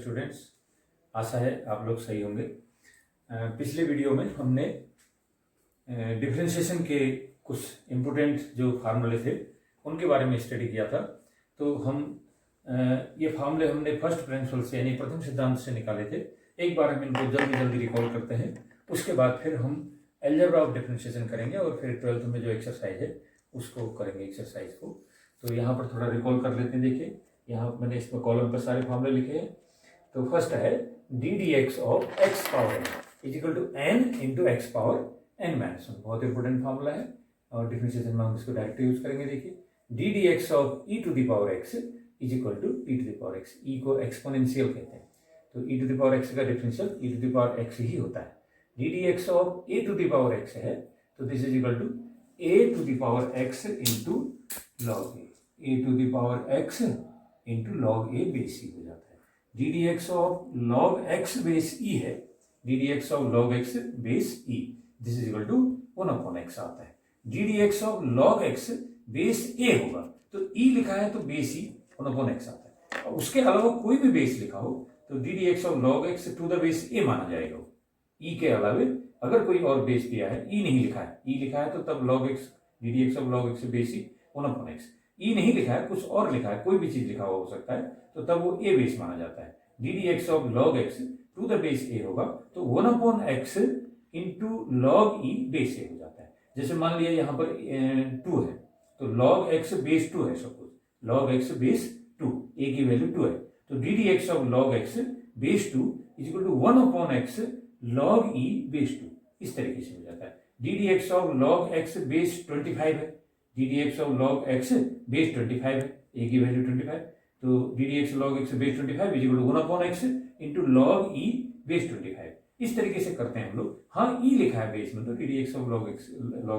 Students, आशा है आप लोग सही होंगे। पिछले वीडियो में हमने डिफरेंशिएशन के कुछ इम्पोर्टेंट जो फार्मूले थे उनके बारे में स्टडी किया था। तो हम ये फार्मूले हमने फर्स्ट प्रिंसिपल से यानी प्रथम सिद्धांत से निकाले थे। एक बार हम इनको जल्दी जल्दी रिकॉल करते हैं, उसके बाद फिर हम अलजेब्रा ऑफ डिफरेंशिएशन करेंगे और फिर 12th में जो एक्सरसाइज है उसको करेंगे एक्सरसाइज को। तो यहाँ पर थोड़ा रिकॉल कर लेते हैं। देखिए यहाँ मैंने इसमें कॉलम पर सारे फार्मूले लिखे हैं। तो फर्स्ट है D D x of x power n is equal to n into x power n minus one. बहुत इंपॉर्टेंट फार्मूला है और डिफरेंशिएशन में हम इसको डायरेक्ट यूज करेंगे। देखिए d D x of E to the power x is equal to E to the power x. E को exponential कहते हैं, तो e to the power x का differential e to the power x ही होता है। D D x of a to the power x है, तो this is equal to a to the power x into log a to the power x into log a base e हो जाता है। D D x of log x base e है, D D x of log x base e, this is equal to 1 x आता है। D D x of log x base a होगा, तो ई लिखा है तो बेस ई 1 एक्स आता है। और उसके अलावा कोई भी बेस लिखा हो तो D D x of log x to the base a माना जाएगा। ई के अलावे अगर कोई और बेस दिया है, ई नहीं लिखा है, ई लिखा है तो तब log x d D x of log x base e 1 x. E नहीं लिखा है, कुछ और लिखा है, कोई भी चीज लिखा हुआ हो सकता है, तो तब वो ए बेस माना जाता है। D D x of log x to the base a होगा तो 1/x into log e base a हो जाता है। जैसे मान लिया यहाँ पर 2 है तो लॉग एक्स बेस 2 है, suppose log x base 2, a की वैल्यू 2 है, तो D D x of log x base 2 is equal to 1/x log e base 2, इस तरीके से हो जाता है। D D x of log x base 25 है, D D x of log x base 25 है, ए की वैल्यू 25, तो D D x log x base 25 is equal to 1/x into log e base 25। इस तरीके से करते हैं हम लोग। हाँ, ई लिखा है बेस में, तो D D x of log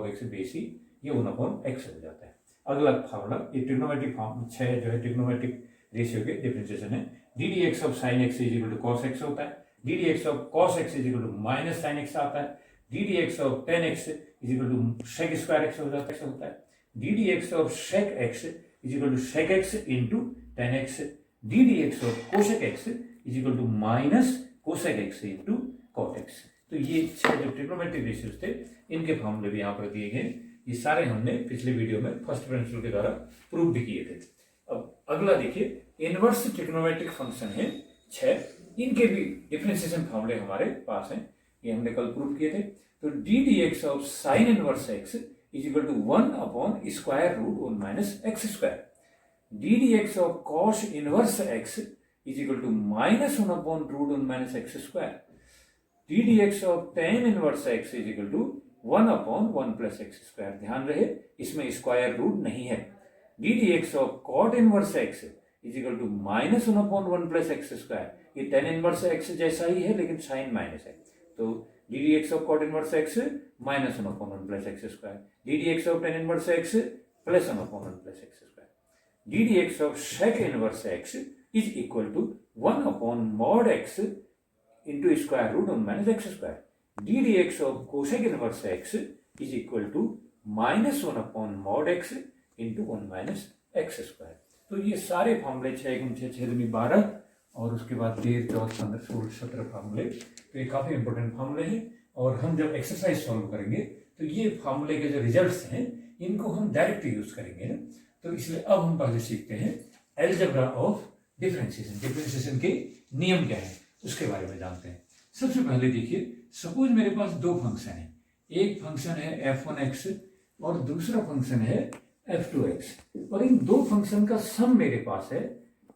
x base e ये 1/x हो जाता है। अगला फार्मूला ये ट्रिग्नोमेट्रिक फॉर्म 6 जो है ट्रिग्नोमेट्रिक रेशियो के डिफरेंशिएशन है। D D x of sine x is equal to cos x होता है, D D x of cos x is equal to minus sine x आता है, D D x of tan x is equal to sec square x होता है, D D x of sec x is equal to sec x into tan x, d D x of cosec x is equal to minus cosec x into cot x. तो ये 6 जो trigonometric ratios थे इनके फॉर्मूले भी यहाँ पर दिए गए। ये सारे हमने पिछले वीडियो में फर्स्ट प्रिंसिपल के द्वारा प्रूव भी किए थे। अब अगला देखिए, इनवर्स ट्रिग्नोमेट्रिक फंक्शन है 6, इनके भी डिफरेंशिएशन फॉर्मूले हमारे पास हैं, ये हमने कल प्रूव किए थे। तो D D x of sine inverse x is equal to 1/स्क्वायर root 1 minus x square, d D x of cos inverse x is equal to -1/रूट 1 minus x square, d D x of tan inverse x is equal to 1/1 plus x square. ध्यान रहे इसमें square root नहीं है। D D x of cot inverse x is equal to -1/1 plus x square, ये tan inverse x जैसा ही है लेकिन साइन माइनस है, तो D D x of cot inverse x -1/1 plus x square, d D x of tan inverse x plus 1/1 plus x square, d D x of sec inverse x is equal to 1/mod x into square root 1 minus x square, d D x of cosec inverse x is equal to -1/mod x into 1 minus x square. तो ये सारे फॉर्मूले 6 12 और उसके बाद 13 14 15 16 17 फार्मूले, तो ये काफी इंपॉर्टेंट फार्मूले हैं। और हम जब एक्सरसाइज सॉल्व करेंगे तो ये फार्मूले के जो रिजल्ट्स हैं इनको हम डायरेक्ट यूज करेंगे ना, तो इसलिए अब हम पहले सीखते हैं अलजेब्रा ऑफ डिफरेंशिएशन। डिफरेंशिएशन के नियम क्या है उसके बारे में जानते हैं। सबसे पहले देखिए, सपोज मेरे पास 2 फंक्शन है, एक फंक्शन है f1x और दूसरा फंक्शन है f2x, और इन 2 फंक्शन का सम मेरे पास है,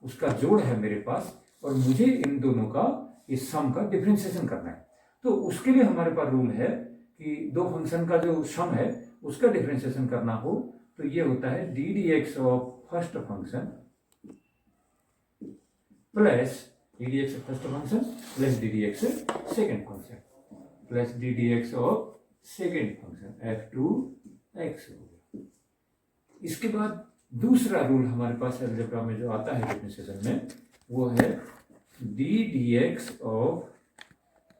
उसका जोड़ है मेरे पास, और मुझे इन दोनों का इस सम का डिफरेंशिएशन करना है। तो उसके लिए हमारे पास रूल है कि 2 फंक्शन का जो सम है उसका डिफरेंशिएशन करना हो तो ये होता है D D x of first function plus d D x first function plus d D x second function plus d D x of second function f2x हो गया। इसके बाद दूसरा रूल हमारे पास अलजेब्रा में जो आता है डिफरेंशिएशन में वो है D D x of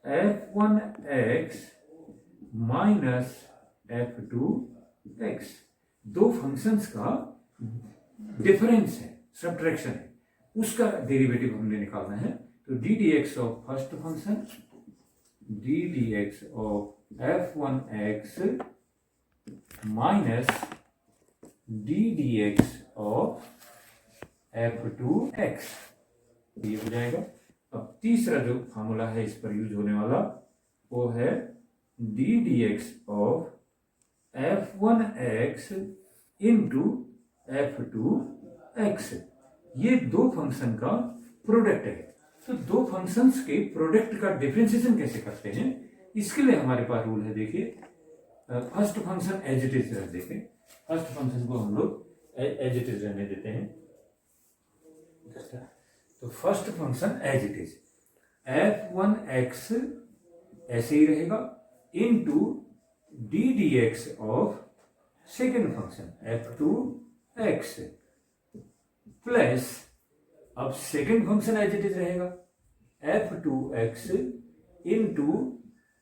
f1x minus f2x। 2 functions का डिफरेंस है, सब्ट्रैक्शन है, उसका डेरिवेटिव हमने निकालना है। तो D D x of first function D D x of f1x minus d D x of f2x, ये हो जाएगा। अब तीसरा जो फार्मूला है इस पर यूज होने वाला वो है D D x of f1x into f2x। ये दो फंक्शन का प्रोडक्ट है। तो दो फंक्शंस के प्रोडक्ट का डिफरेंशिएशन कैसे करते हैं, इसके लिए हमारे पास रूल है। देखिए first function as it is रख देते हैं, फर्स्ट फंक्शन को हम लोग एज इट इज रहने देते हैं। तो first function as it is f1x ऐसे ही रहेगा into d D x of second function f2x plus, अब second function as it is रहेगा f2x into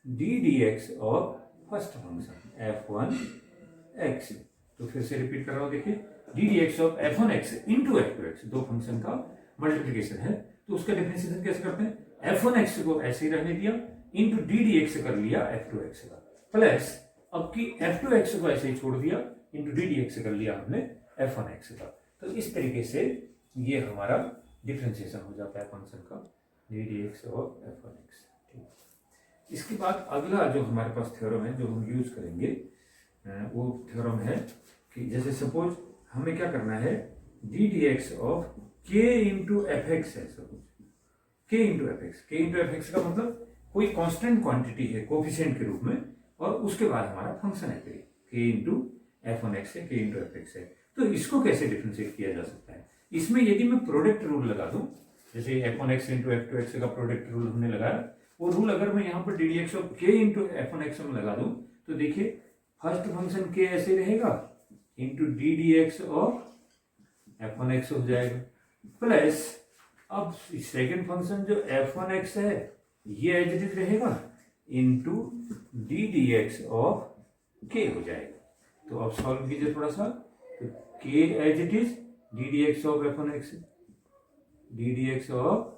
D D x of first function f1x। तो फिर से रिपीट कर रहा हूं, देखिए d D x of f1x into f2x, दो फंक्शन का मल्टीप्लीकेशन है। तो उसका डिफरेंशिएशन कैसे करते हैं, f1x को ऐसे ही रहने दिया इंटू डी डी एक्स कर लिया f2x का, प्लस अब की f2x को ऐसे ही छोड़ दिया इंटू डी डी एक्स कर लिया हमने f1x का। तो इस तरीके से ये हमारा डिफरेंशिएशन हो जाता है फंक्शन का डी डी एक्स और f1x। ठीक, इसके बाद अगला जो हमारे पास थ्योरम है जो हम यूज करेंगे वो थ्योरम है कि जैसे सपोज हमें क्या करना है, D D x of k into f x है, suppose k into f x. k into f x का मतलब कोई कांस्टेंट क्वांटिटी है कोफिशिएंट के रूप में, और उसके बाद हमारा फंक्शन है k इंटू f1x है, k इंटू एफ एक्स है। तो इसको कैसे डिफरेंशिएट किया जा सकता है, इसमें यदि मैं प्रोडक्ट रूल लगा दूं, जैसे f1x इंटू f2x का प्रोडक्ट रूल हमने लगाया, वो रूल अगर मैं यहाँ पर D D x of k into f1x में लगा दूं तो देखिए फर्स्ट फंक्शन k ऐसे रहेगा into D D x of f1x हो जाएगा, प्लस अब सेकेंड फंक्शन जो f1x है ये एज इट इज रहेगा into D D x of k हो जाएगा। तो अब सॉल्व कीजिए थोड़ा सा, तो k as it is d D x of f1x, d D x of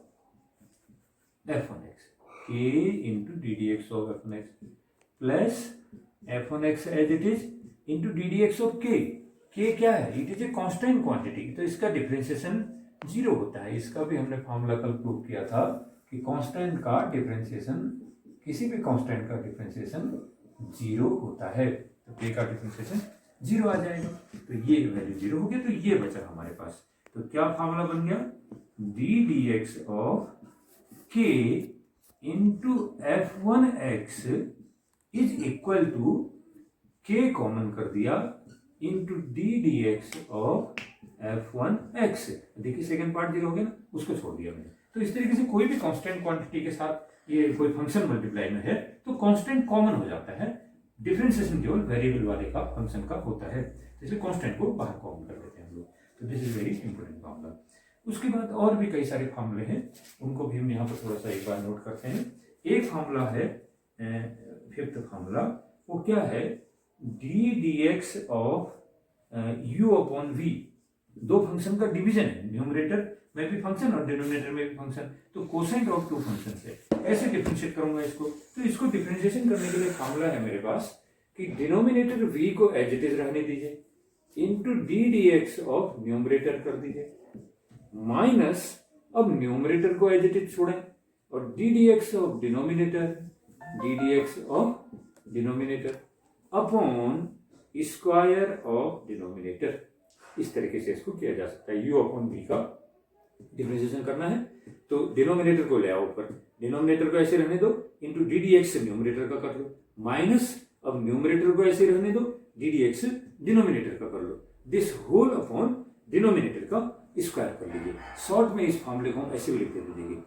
f1x, k into D D x of f1x plus f1x as it is into D D x of k। k क्या है, it is a constant quantity, तो इसका differentiation zero होता है। इसका भी हमने formula कल प्रूव किया था कि कांस्टेंट का डिफरेंशिएशन, किसी भी कांस्टेंट का डिफरेंशिएशन जीरो होता है, तो k का डिफरेंशिएशन जीरो आ जाएगा। तो ये वैल्यू जीरो हो गया, तो ये बचा हमारे पास। तो क्या फॉर्मूला बन गया, d D x of k into f1x is equal to k common कर दिया into D D x of f1x। देखिए सेकेंड पार्ट जीरो हो गया ना, उसको छोड़ दिया मैंने। तो इस तरीके से कोई भी कांस्टेंट क्वांटिटी के साथ ये कोई फंक्शन मल्टीप्लाई में है तो कांस्टेंट कॉमन हो जाता है, डिफरेंशिएशन केवल वेरिएबल वाले का फंक्शन का होता है, इसलिए कांस्टेंट को बाहर कॉमन कर देते हैं हम लोग। तो this is very important formula. उसके बाद और भी कई सारे फॉर्मूले हैं, उनको भी हम यहाँ पर थोड़ा सा एक बार नोट करते हैं। एक फॉर्मूला है फिफ्थ फॉर्मूला, वो क्या है, D D x of u upon v। दो फंक्शन का डिवीजन है, न्यूमरेटर में भी फंक्शन और डिनोमिनेटर में भी फंक्शन, तो कोसाइन ऑफ टू फंक्शन से ऐसे डिफरेंशिएट करूंगा इसको। तो इसको डिफरेंशिएशन करने के लिए फॉर्मूला है मेरे पास कि डिनोमिनेटर v को एज इट इज रहने दीजिए into D D x of numerator कर दीजिए, माइनस अब न्यूमरेटर को एज इट इज छोड़ें और d D x of denominator, D D x of denominator upon square of denominator. इस तरीके से इसको किया जा सकता है। u अपॉन v का डिफरेंशिएशन करना है तो डिनोमिनेटर को ले आओ ऊपर, डिनोमिनेटर को ऐसे रहने दो into D D x numerator का कर लो, माइनस अब न्यूमरेटर को ऐसे रहने दो, डी डी एक्स डिनोमिनेटर का कर लो, दिस होल अपॉन डिनोमिनेटर का स्क्वायर कर लीजिए। शॉर्ट में इस फॉर्मूले को हम ऐसे भी लिख दीजिए,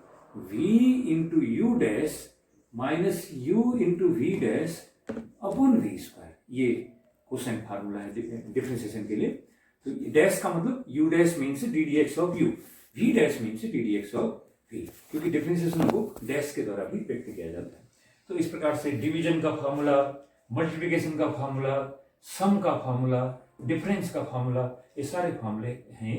v into u dash minus u into v dash upon v square. ये क्वेश्चन फार्मूला है डिफरेंशिएशन के लिए। तो डैश का मतलब u dash means d D x of u, v dash means d D x of v, क्योंकि differentiation को dash के द्वारा भी व्यक्त किया जाता है। तो इस प्रकार से डिवीजन का फार्मूला, मल्टीप्लिकेशन का फार्मूला, सम का फार्मूला, डिफरेंस का फार्मूला, ये सारे फार्मूले हैं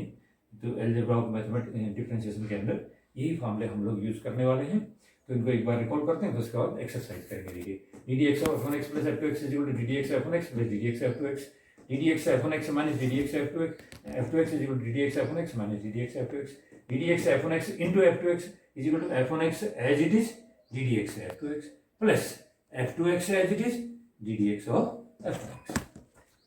तो अलजेब्रा ऑफ मैथमेटिक्स डिफरेंशिएशन के अंदर यही फॉर्मूले हम लोग यूज करने वाले हैं। तो इनको एक बार रिकॉल करते हैं, तो उसके बाद एक्सरसाइज करेंगे। देखिए d D x of f1x plus f2x is equal to d D x f1x plus d D x f2x, d D x f1x minus d D x f2x is equal to d D x f1x minus d D x f2x, d D x f1x into f2x is equal to f1x as it is d D x f2x plus f2x as it is d D x of f1x।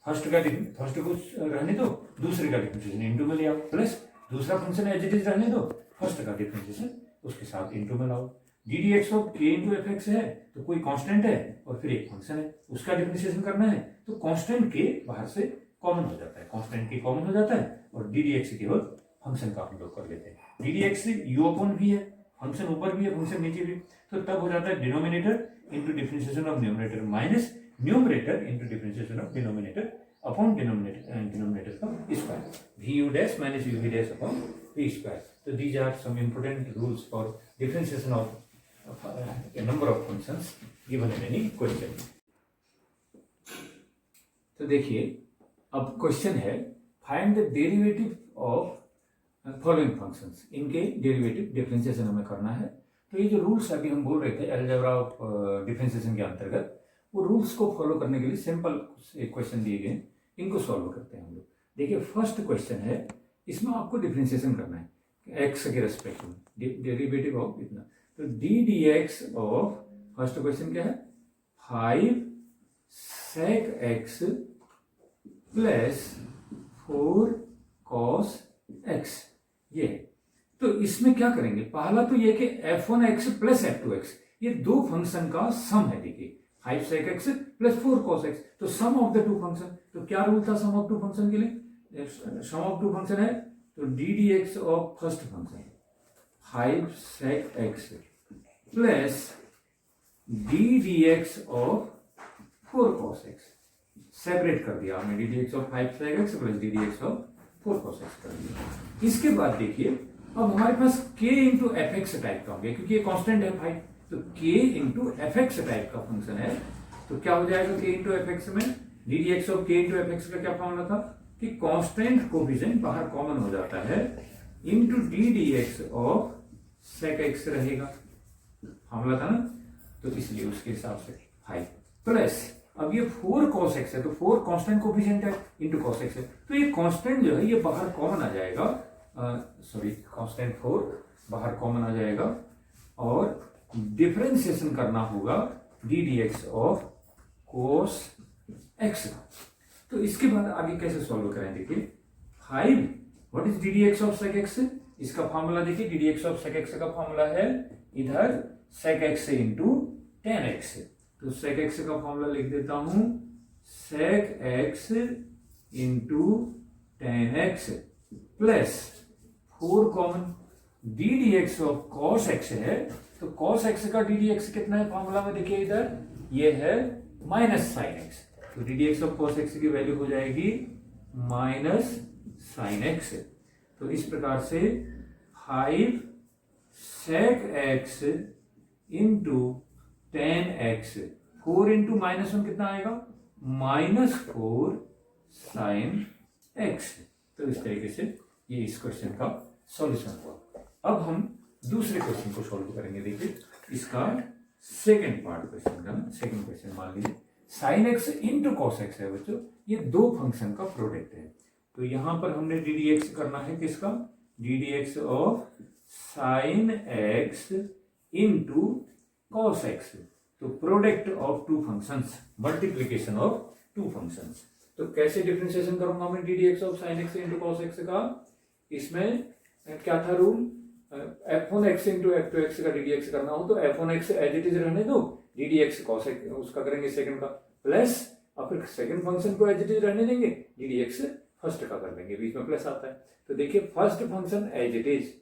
First को रहने दो, दूसरे का differentiation into में ले आओ, plus दूसरा function as it is रहने दो, फर्स्ट का डिफरेंशिएशन उसके साथ इंटू में लाओ। डी डी एक्स ऑफ के इंटू एफ एक्स है तो कोई कांस्टेंट है और फिर एक फंक्शन है, उसका डिफरेंशिएशन करना है तो कांस्टेंट के बाहर से कॉमन हो जाता है, कांस्टेंट के कॉमन हो जाता है और डी डी एक्स केवल फंक्शन का हम लोग कर लेते हैं। D D x you upon भी है, फंक्शन ऊपर भी है फंक्शन नीचे भी, तो तब हो जाता है denominator into differentiation of numerator minus numerator into differentiation of denominator upon denominator का square, v u dash minus u v dash upon v square. तो these are some important rules for differentiation of a number of functions given in any question। तो देखिए अब question है find the derivative of following functions, इनके derivative differentiation हमें करना है। तो ये जो रूल्स अभी हम बोल रहे थे अलजेब्रा ऑफ डिफरेंशिएशन के अंतर्गत, वो रूल्स को फॉलो करने के लिए सिंपल एक क्वेश्चन दिए गए, इनको सॉल्व करते हैं हम लोग। देखिए फर्स्ट क्वेश्चन है, इसमें आपको डिफरेंशिएशन करना है एक्स के रेस्पेक्ट में, डेरिवेटिव ऑफ इतना, तो D D x of first question क्या है 5 sec x plus 4 cos x, ये है। तो इसमें क्या करेंगे, पहला तो ये कि f1x प्लस f2x ये दो फंक्शन का सम है। देखिए 5 sec x plus 4 cos x, तो सम ऑफ द टू फंक्शन, तो क्या रूल था सम ऑफ टू फंक्शन के लिए, सम ऑफ टू फंक्शन है तो D D x of first function 5 sec x plus d D x of 4 cos x, separate कर दिया हमने, D D x of 5 sec x plus d D x of 4 cos x कर दिया। इसके बाद देखिए अब हमारे पास k into f x type का हो गया, क्योंकि ये कांस्टेंट है 5, तो k into f x type का फंक्शन है, तो क्या हो जाएगा k इंटू एफ एक्स में D D x of k into f x का क्या फॉर्मूला था कि कांस्टेंट कोफिशिएंट बाहर कॉमन हो जाता है into D D x of sec x रहेगा, फॉर्मूला था ना, तो इसलिए उसके हिसाब से 5 प्लस अब ये 4 cos x है, तो 4 कांस्टेंट कोफिशिएंट है इंटू cos x है, तो ये कांस्टेंट जो है ये बाहर कॉमन आ जाएगा, सॉरी कांस्टेंट 4 बाहर कॉमन आ जाएगा और डिफरेंशिएशन करना होगा D D x of cos x का। तो इसके बाद आगे कैसे सॉल्व करें, देखिए 5 what is d D x of sec x, इसका फॉर्मूला देखिए d D x of sec x का फॉर्मूला है इधर sec x into tan x, तो sec x का फॉर्मूला लिख देता हूं sec x into tan x plus 4 common D D x of cos x है, तो cos x का डी डी एक्स कितना है फॉर्मूला में देखिए इधर ये है माइनस साइन x, तो D D x of cos x की वैल्यू हो जाएगी माइनस साइन x। तो इस प्रकार से 5 sec x into tan x, 4 into -1 कितना आएगा -4 sin x। तो इस तरीके से ये इस क्वेश्चन का सॉल्यूशन हुआ। अब हम दूसरे क्वेश्चन को सॉल्व करेंगे। देखिए इसका सेकंड पार्ट क्वेश्चन का, सेकंड क्वेश्चन मान लीजिए sin x into cos x है बच्चों, ये दो फंक्शन का प्रोडक्ट है, तो यहां पर हमने डी डी एक्स करना है किसका, d D x of sine x into cos x, तो product of two functions, multiplication of two functions. तो कैसे डिफरेंशिएशन करूंगा मैं d D x of sine x into cos x का, इसमें क्या था रूल, f1x इंटू f2x का डी डी एक्स करना हो तो f1x एज इट इज रहने दो, D D x cos x उसका करेंगे सेकंड का, प्लस और फिर सेकंड फंक्शन को एज इट इज रहने देंगे, डी डी एक्स फर्स्ट का कर लेंगे, बीच में प्लस आता है। तो देखिए first function as it is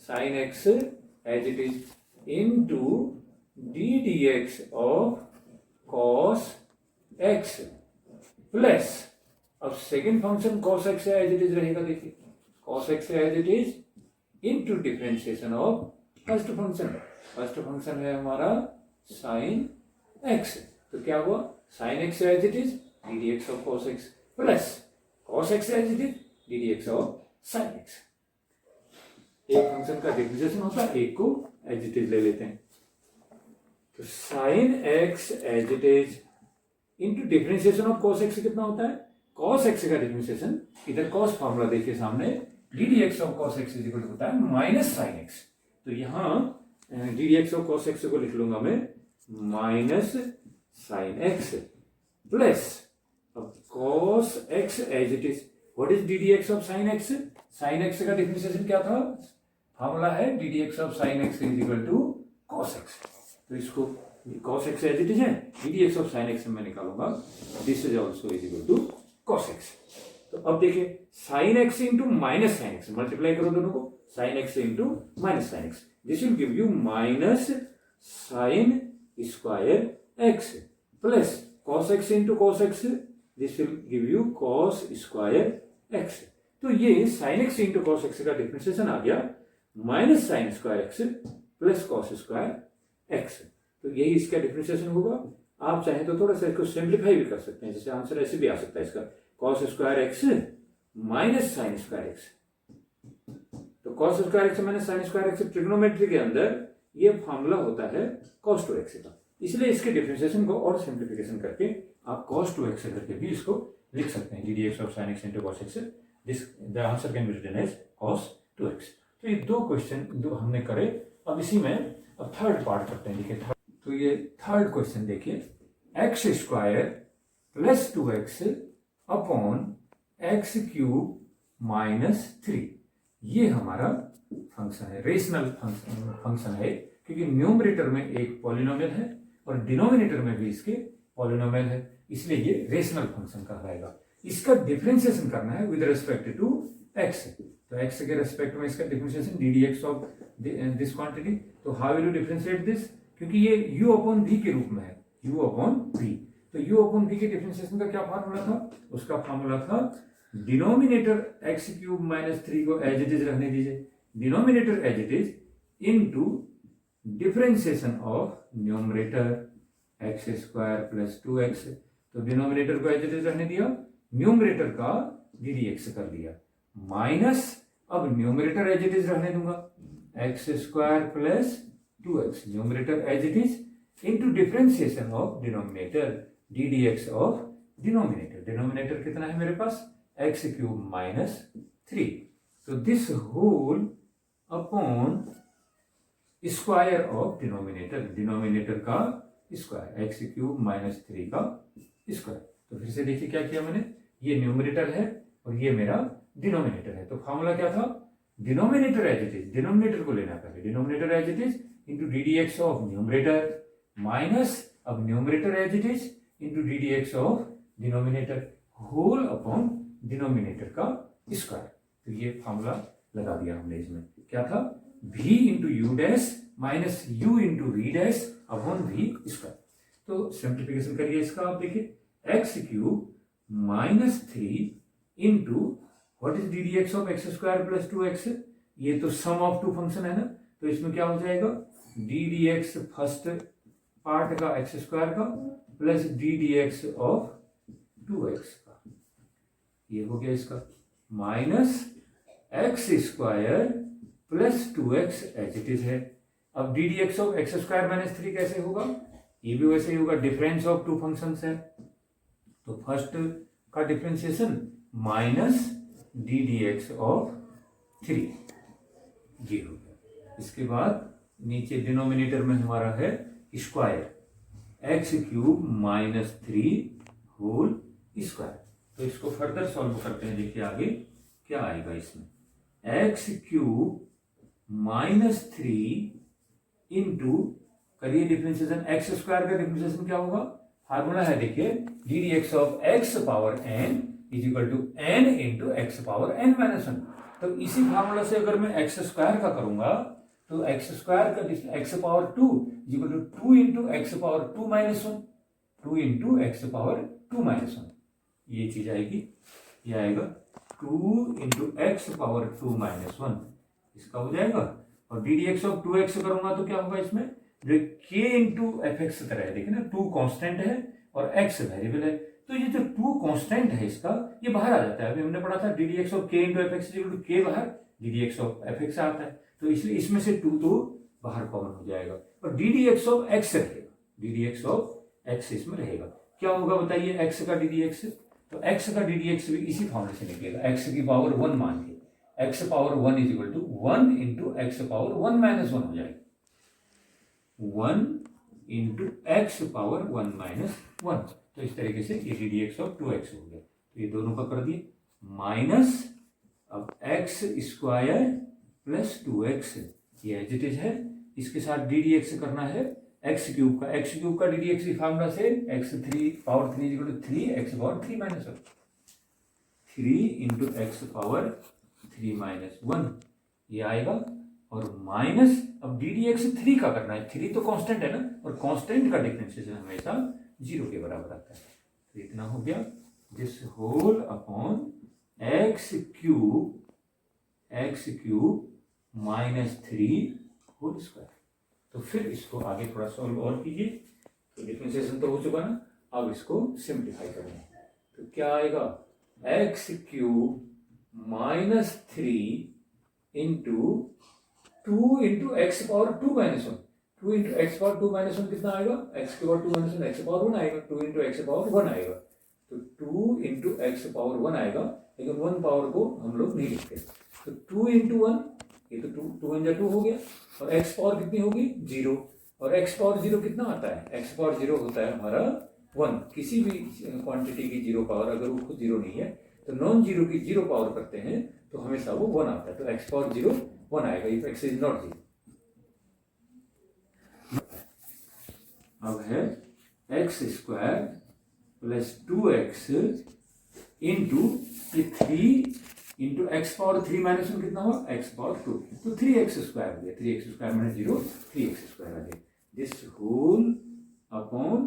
sine x as it is into D D x of cos x plus अब second function cos x as it is रहेगा, देखिए cos x as it is into differentiation of first function, first function है हमारा sin x, तो क्या हुआ sin x as it is d D x of cos x plus cos x as it is d D x of sin x। एक function का differentiation होता है, एक को एज इट इज ले लेते हैं। तो sine x as it is into differentiation of cos x कितना होता है, कॉस एक्स का डिफरेंशिएशन, इधर कॉस फॉर्मूला देखिए सामने, d D x of cos x equal होता है माइनस साइन एक्स। तो यहाँ D D x of cos x को लिख लूंगा मैं minus sine x plus cos x as it is. What is d D x of sine x? Sine x का differentiation क्या था, फॉर्मूला है D D x of sine x is equal to cos x. तो इसको cos x as it is है, ddx of sin x मैं निकालूंगा, this is also is equal to cos x। तो अब देखिए sin x into minus sine x, multiply करो दोनों को, sin x into minus sine x, this will give you minus sine square x plus cos x into cos x, this will give you cos square x। तो ये sin x into cos x का differentiation आ गया minus sine square x plus cos square x। तो यही इसका differentiation होगा। आप चाहें तो थोड़ा सा इसको सिंप्लीफाई भी कर सकते हैं, जैसे आंसर ऐसे भी आ सकता है इसका cos square x minus sine square x. तो cos square x minus sine square x trigonometry के अंदर ये फॉर्मूला होता है cos 2x का, इसलिए इसके डिफरेंशिएशन को और सिंप्लीफिकेशन करके आप cos 2x करके भी इसको लिख सकते हैं, ddx of sin x into cos x, this the answer can be written as cos 2x। तो ये दो क्वेश्चन दो हमने करे। अब इसी में अब थर्ड पार्ट करते हैं। देखिए तो ये थर्ड क्वेश्चन देखिए, x square plus 2x upon x cube minus 3, ये हमारा फंक्शन है, रेशनल फंक्शन है, क्योंकि न्यूमरेटर में एक पॉलिनोमियल है और डिनोमिनेटर में भी इसके पॉलिनोमियल है, इसलिए ये रेशनल फंक्शन कहलाएगा। इसका डिफरेंशिएशन करना है विद रेस्पेक्ट टू एक्स, तो एक्स के रेस्पेक्ट में इसका differentiation d D x of this quantity. तो how will you differentiate this, क्योंकि ये u अपॉन v के रूप में है, u अपॉन v। तो u अपॉन v के डिफरेंशिएशन का क्या फार्मूला था, उसका फार्मूला था डिनोमिनेटर x क्यूब माइनस 3 को एज इट इज रहने दीजिए, denominator as it is into differentiation of numerator x square plus 2x। तो डिनोमिनेटर को एज इट इज रहने दिया, न्यूमरेटर का ddx कर दिया, माइनस अब न्यूमरेटर एज इट इज रहने दूंगा, x square plus 2x, numerator as it is into differentiation of denominator ddx of denominator. Denominator कितना है मेरे पास, x क्यूब माइनस 3। तो this whole upon square of denominator, denominator का square, x cube minus 3 का square. तो फिर से देखिए क्या किया मैंने, ये न्यूमरेटर है और ये मेरा डिनोमिनेटर है। तो फॉर्मूला क्या था, denominator as it is, denominator को लेना पहले, denominator as it is into D D x of numerator minus अब numerator as it is into D D x of denominator whole upon denominator का square. तो ये formula लगा दिया हमने इसमें, क्या था v into u dash minus u into v dash upon v square. तो सिंप्लीफिकेशन करिए इसका, आप देखिए x cube minus 3 into what is d D x of x square plus 2x, ये तो सम ऑफ टू फंक्शन है ना, तो इसमें क्या हो जाएगा d D x first part का एक्स स्क्वायर का plus d D x of 2x का, ये हो गया इसका, minus x square plus 2x as it is है। अब D D x of x square minus 3 कैसे होगा, ये भी वैसे ही होगा, डिफरेंस ऑफ टू फंक्शंस है, तो फर्स्ट का differentiation minus d D x of 3, ये हो गया। इसके बाद नीचे डिनोमिनेटर में हमारा है square x cube minus 3 whole square. तो इसको फर्दर सॉल्व करते हैं, देखिए आगे क्या आएगा इसमें, एक्स क्यूब माइनस 3 इंटू करिए डिफरेंशिएशन, एक्स स्क्वायर का डिफरेंशिएशन क्या होगा, फार्मूला है देखिए d D x of x power n is equal to n into x power n minus 1। तो इसी फार्मूला से अगर मैं एक्स स्क्वायर का करूंगा तो एक्स स्क्वायर का x power 2 is equal to 2 into x power 2 minus 1, 2 into x power 2 minus 1, ये चीज आएगी, ये आएगा 2 इंटू एक्स पावर 2 माइनस 1, इसका हो जाएगा। और d D x of 2x करूंगा तो क्या होगा इसमें, जो k इंटू एफ एक्स तरह है, देखिए ना 2 कांस्टेंट है और x वेरिएबल है, तो ये जो 2 कांस्टेंट है इसका ये बाहर आ जाता है। अभी हमने पढ़ा था D D x of k into f x के बाहर d D x of F x आता है, तो इसलिए इसमें से 2 तो बाहर कॉमन हो जाएगा और d D x of x रहेगा, d D x of x इसमें रहेगा। क्या होगा बताइए एक्स का डी डी एक्स, तो एक्स का डी डी एक्स भी इसी फॉर्मूले से निकलेगा, एक्स की पावर 1 मान के, x power 1 is equal to 1 into x power 1 minus 1 हो जाएगा, 1 इंटू एक्स पावर 1 माइनस 1। तो इस तरीके से ये d D x of 2x हो गया, तो ये दोनों का कर दिए माइनस, अब एक्स स्क्वायर प्लस 2x, ये एज इट इज है, इसके साथ डी डी एक्स करना है एक्स क्यूब का, एक्स क्यूब का डी डी एक्स की फार्मूला से x 3 power 3 equal to 3 x power 3 minus 1, 3 into x power 3 minus 1 ये आएगा, और माइनस अब डी डी एक्स 3 का करना है, 3 तो कांस्टेंट है ना, और कांस्टेंट का डिफरेंशिएशन हमेशा 0 के बराबर आता है, तो इतना हो गया, this whole upon x cube minus 3 whole square. तो फिर इसको आगे थोड़ा सॉल्व और कीजिए, तो डिफरेंशिएशन तो हो चुका ना, अब इसको सिंप्लीफाई करेंगे, तो क्या आएगा x cube minus 3 into 2 into x power 2 minus 1, 2 into x power 2 minus 1 कितना आएगा, एक्स की पावर 2 माइनस 1 एक्स पावर 1 आएगा, 2 इंटू एक्स पावर 1 आएगा, तो 2 इंटू एक्स पावर 1 आएगा, लेकिन 1 पावर को हम लोग नहीं लिखते, तो 2 इंटू 1, ये तो 2 1 2 हो गया, और एक्स पावर कितनी होगी 0, और एक्स पावर 0 कितना आता है, एक्स पावर 0 होता है हमारा 1, किसी भी क्वांटिटी की 0 पावर अगर वो खुद 0 नहीं है तो नॉन जीरो की 0 पावर करते हैं तो हमेशा वो 1 आता है, तो एक्स पावर 0 1 आएगा, इफ एक्स इज नॉट 0। अब है x square plus 2x into ये 3 इंटू एक्स पावर 3 माइनस 1 कितना हुआ, एक्स पावर 2, तो 3x स्क्वायर हो गया, 3x square minus 0 3x square आ गया, this whole upon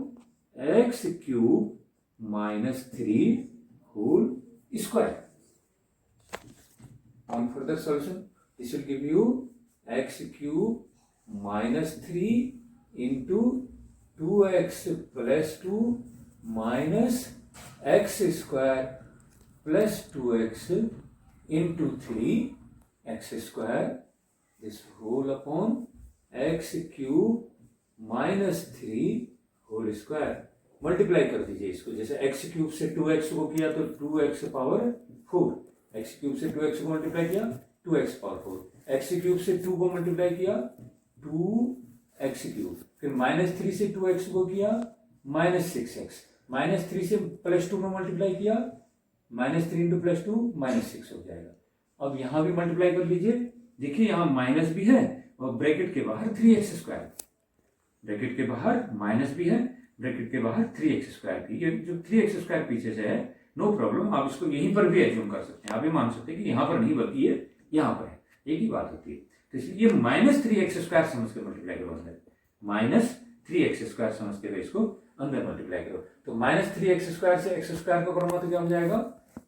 x cube minus 3 whole square. On further solution, this will give you x cube minus 3 into 2x plus 2 minus x square plus 2x into 3x square, this whole upon x cube minus 3 whole square. Multiply कर दीजिए इसको, जैसे x cube से 2x को किया तो 2x power 4, x cube से 2x को मल्टीप्लाई किया 2x पावर 4, x क्यूब से 2 को मल्टीप्लाई किया 2x क्यूब, फिर माइनस 3 से 2x को किया माइनस 6x, माइनस 3 से प्लस 2 में मल्टीप्लाई किया माइनस 3 इंटू प्लस 2 माइनस 6 हो जाएगा। अब यहां भी मल्टीप्लाई कर लीजिए, देखिए यहां माइनस भी है और ब्रैकेट के बाहर 3x स्क्वायर, ब्रैकेट के बाहर माइनस भी है, ब्रैकेट के बाहर 3x स्क्वायर भी, ये जो 3x स्क्वायर पीछे से है नो प्रॉब्लम, आप इसको यहीं पर भी एज्यूम कर सकते हैं, आप भी मान सकते हैं कि यहाँ पर नहीं बल्कि ये यहाँ पर है, एक ही बात होती है। तो इसलिए माइनस 3x स्क्वायर समझ के मल्टीप्लाई करो अंदर, माइनस 3x स्क्वायर समझ के इसको अंदर मल्टीप्लाई करो, तो माइनस 3x स्क्वायर से x स्क्वायर को करूंगा तो क्या हो जाएगा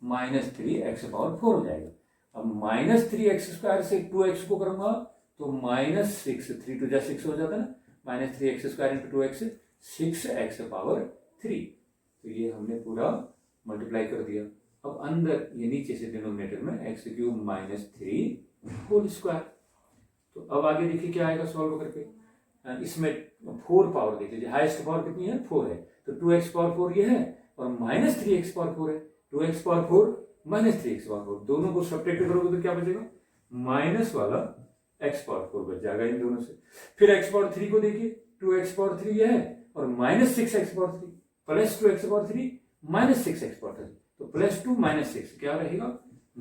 माइनस 3x पावर 4 हो जाएगा। अब माइनस 3x स्क्वायर से 2x को करूंगा तो माइनस 6, 3 2 6 हो जाता है ना, minus 3x square into 2x 6x power 3, तो ये हमने पूरा मल्टीप्लाई कर दिया। अब अंदर ये नीचे से डिनोमिनेटर में x cube minus 3 whole square, तो अब आगे देखिए क्या आएगा सॉल्व करके, इसमें 4 पावर देख लीजिए, हाईएस्ट पावर कितनी है 4 है, तो 2x पावर 4 ये है और माइनस 3x पावर 4 है, 2x power 4 minus 3x power 4, दोनों को सब्ट्रैक्ट करोगे तो क्या बचेगा माइनस वाला x पावर 4 बच जाएगा इन दोनों से। फिर x पावर 3 को देखिए, 2x पावर 3 ये है और minus 6x power 3 plus 2x power 3 minus 6x power 3, तो प्लस 2 माइनस 6 क्या रहेगा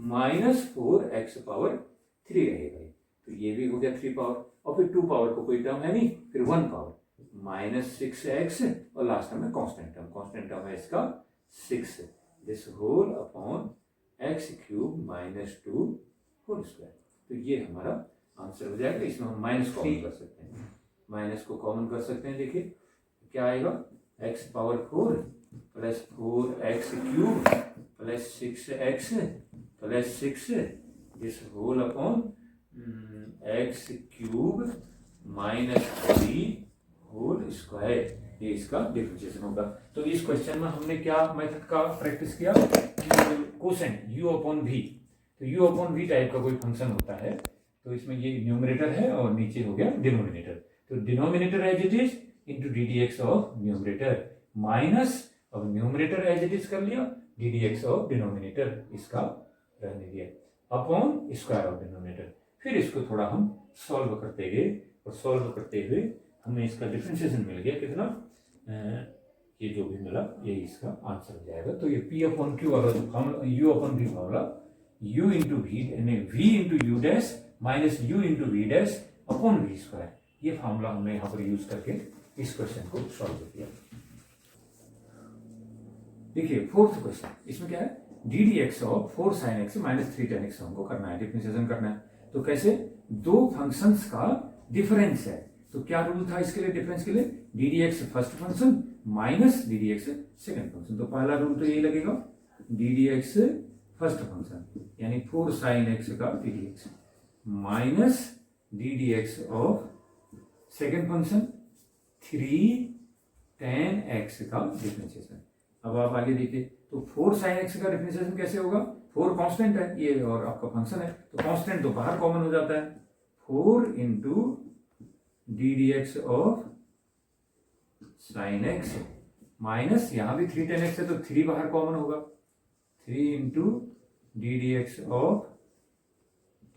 माइनस 4x पावर 3 रहेगा, तो ये भी हो गया 3 पावर, और फिर 2 पावर को कोई टर्म है नहीं, फिर 1 पावर माइनस 6x और लास्ट में कांस्टेंट टर्म है इसका 6, this whole upon x cube minus 2 whole square, तो ये हमारा आंसर हो जाएगा। इसमें हम माइनस कॉमन कर सकते हैं, माइनस को कॉमन कर सकते हैं, देखिए क्या आएगा x power 4 plus 4x cube plus 6x plus 6, this whole upon x cube minus 3 whole square, ये इसका डिफरेंशिएशन होगा। तो इस क्वेश्चन में हमने क्या मेथड का प्रैक्टिस किया कि कोसेंट u अपॉन v, तो u अपॉन v टाइप का कोई फंक्शन होता है तो इसमें ये न्यूमरेटर है और नीचे हो गया डिनोमिनेटर। तो denominator as it is into D D x of numerator minus, अब न्यूमरेटर एज इट इज कर लिया, d D x of denominator इसका रहने दिया, अपॉन स्क्वायर ऑफ डिनोमिनेटर। फिर इसको थोड़ा हम सॉल्व करते गए और सॉल्व करते हुए हमें इसका डिफरेंशिएशन मिल गया कितना, ये जो भी मिला यही इसका आंसर हो जाएगा। तो ये P अपॉन Q वाला जो formula, U upon V formula, U into v यानी V into u dash minus U into v dash upon v square, ये फॉर्मूला हमने यहाँ पर यूज करके इस क्वेश्चन को सॉल्व किया। देखिए फोर्थ क्वेश्चन, इसमें क्या है, D D x of 4 sin x minus 3 tan x हमको करना है, डिफरेंशिएशन करना है। तो कैसे, दो फंक्शंस का डिफरेंस है, तो क्या रूल था इसके लिए, डिफरेंस के लिए, D D x first function minus d D x second function. तो पहला रूल तो यही लगेगा, D D x first function यानी 4 sin x का D D x minus d D x of second function 3 tan x का differentiation. अब आप आगे देखिए, तो 4 sin x का डिफरेंशिएशन कैसे होगा, 4 कांस्टेंट है ये और आपका फंक्शन है, तो कांस्टेंट तो बाहर कॉमन हो जाता है, 4 into D D x of sine x minus, यहां भी 3 tan x है तो 3 बाहर कॉमन होगा, 3 into D D x of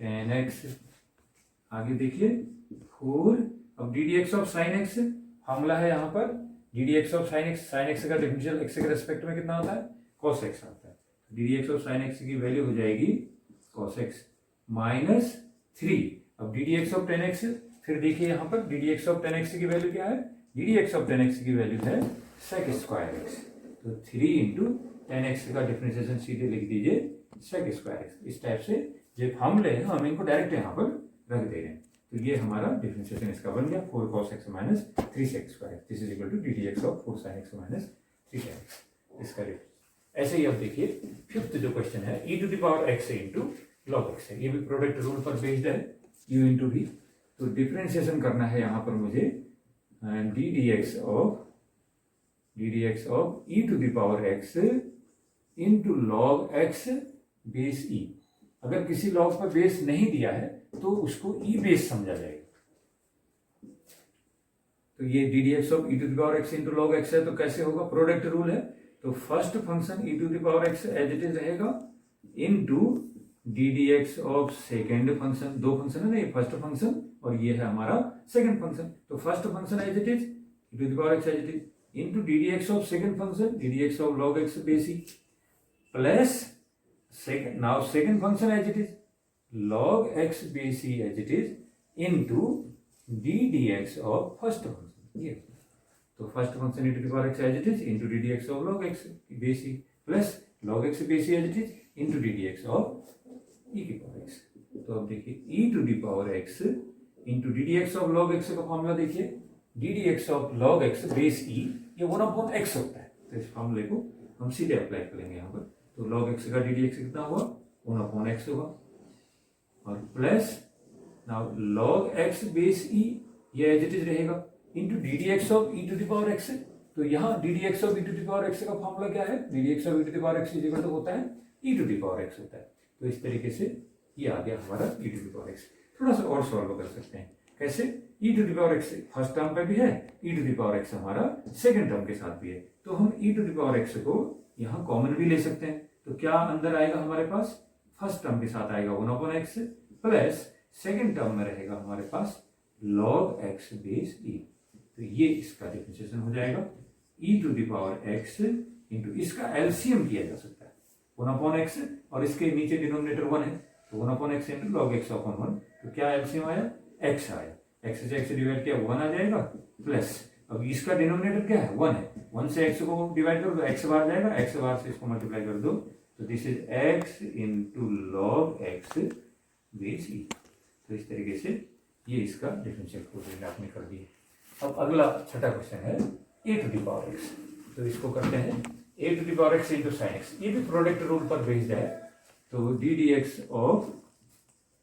tan x। आगे देखिए 4, अब D D x of sine x formula है यहाँ पर, D D x of sine x का डिफरेंशियल एक्स के रेस्पेक्ट में कितना होता है, cos x आता है, D D x of sine x की वैल्यू हो जाएगी cos x माइनस 3, अब D D x of tan x, फिर देखिए यहाँ पर D D x of tan x की वैल्यू क्या है, D D x of tan x की वैल्यू है sec स्क्वायर x, तो 3 इंटू tan x का डिफरेंशिएशन सीधे लिख दीजिए sec स्क्वायर x। इस टाइप से जो फॉर्मूले हैं हम इनको डायरेक्ट यहाँ पर रख दे रहे हैं, तो ये हमारा डिफरेंशिएशन इसका बन गया 4 cos x minus 3 sec square, this is equal to d D x of 4 sin x minus 3 tan x, इसका डिफरेंस। ऐसे ही अब देखिए फिफ्थ जो क्वेश्चन है, e to the power x into log x है, ये भी प्रोडक्ट रूल पर बेस्ड है, u इंटू v। तो डिफरेंशिएशन करना है यहाँ पर मुझे d D x of e to the power x into log x base e। अगर किसी लॉग पर बेस नहीं दिया है तो उसको ई बेस समझा जाएगा। तो ये d D x of E to the power x into log x है, तो कैसे होगा, प्रोडक्ट रूल है, तो first function e to the power x as it is रहेगा into D D x of second function, दो function है ना, ये फर्स्ट फंक्शन और ये है हमारा सेकेंड फंक्शन, तो first function as it is e to the power x as it is into D D x of second function D D x of log x base E plus second function as it is log x base e as it is into d dx of first function, ये तो first function e to the power x as it is into d dx of log x base e plus log x base e as it is into d dx of e की power x। तो अब देखिए e to the power x into d dx of log x का formula देखिए, d dx of log x base e ये 1/x होता है, तो इस फॉर्मूले को हम सीधे अप्लाई करेंगे यहाँ पर, तो log x का डी डी एक्स कितना हुआ, 1/x होगा, और plus now log x base e ये एज इट इज रहेगा into D D x of E to the power x। तो यहाँ D D x of E to the power x का formula क्या है, D D x of E to the power x equal to होता है ई to the power x होता है, तो इस तरीके से ये आ गया हमारा e to the power x। थोड़ा सा और सॉल्व कर सकते हैं, कैसे, e to the power x first term पे भी है, ई टू द पावर x हमारा सेकेंड टर्म के साथ भी है, तो हम e to the power x को यहाँ कॉमन भी ले सकते हैं, तो क्या अंदर आएगा हमारे पास, फर्स्ट टर्म के साथ आएगा 1/x प्लस सेकेंड टर्म में रहेगा हमारे पास log x बेस e, तो ये इसका डिफरेंशिएशन हो जाएगा e to the power x into, इसका एलसीएम किया जा सकता है 1/x और इसके नीचे डिनोमिनेटर 1 है, तो 1/x into log x upon 1, तो क्या एलसीएम आया, x आया, x से x डिवाइड किया 1 आ जाएगा, प्लस अब इसका डिनोमिनेटर क्या है 1 है, 1 से x को डिवाइड कर दो x बार जाएगा, x बार से इसको मल्टीप्लाई कर दो, तो this is x into log x base e। तो इस तरीके से ये इसका डिफरेंशियल इक्वेशन आपने कर दिया। अब अगला छठा क्वेश्चन है a to the power x, तो इसको करते हैं a to the power x into sine x, ये भी प्रोडक्ट रूल पर बेस्ड है, तो D D x of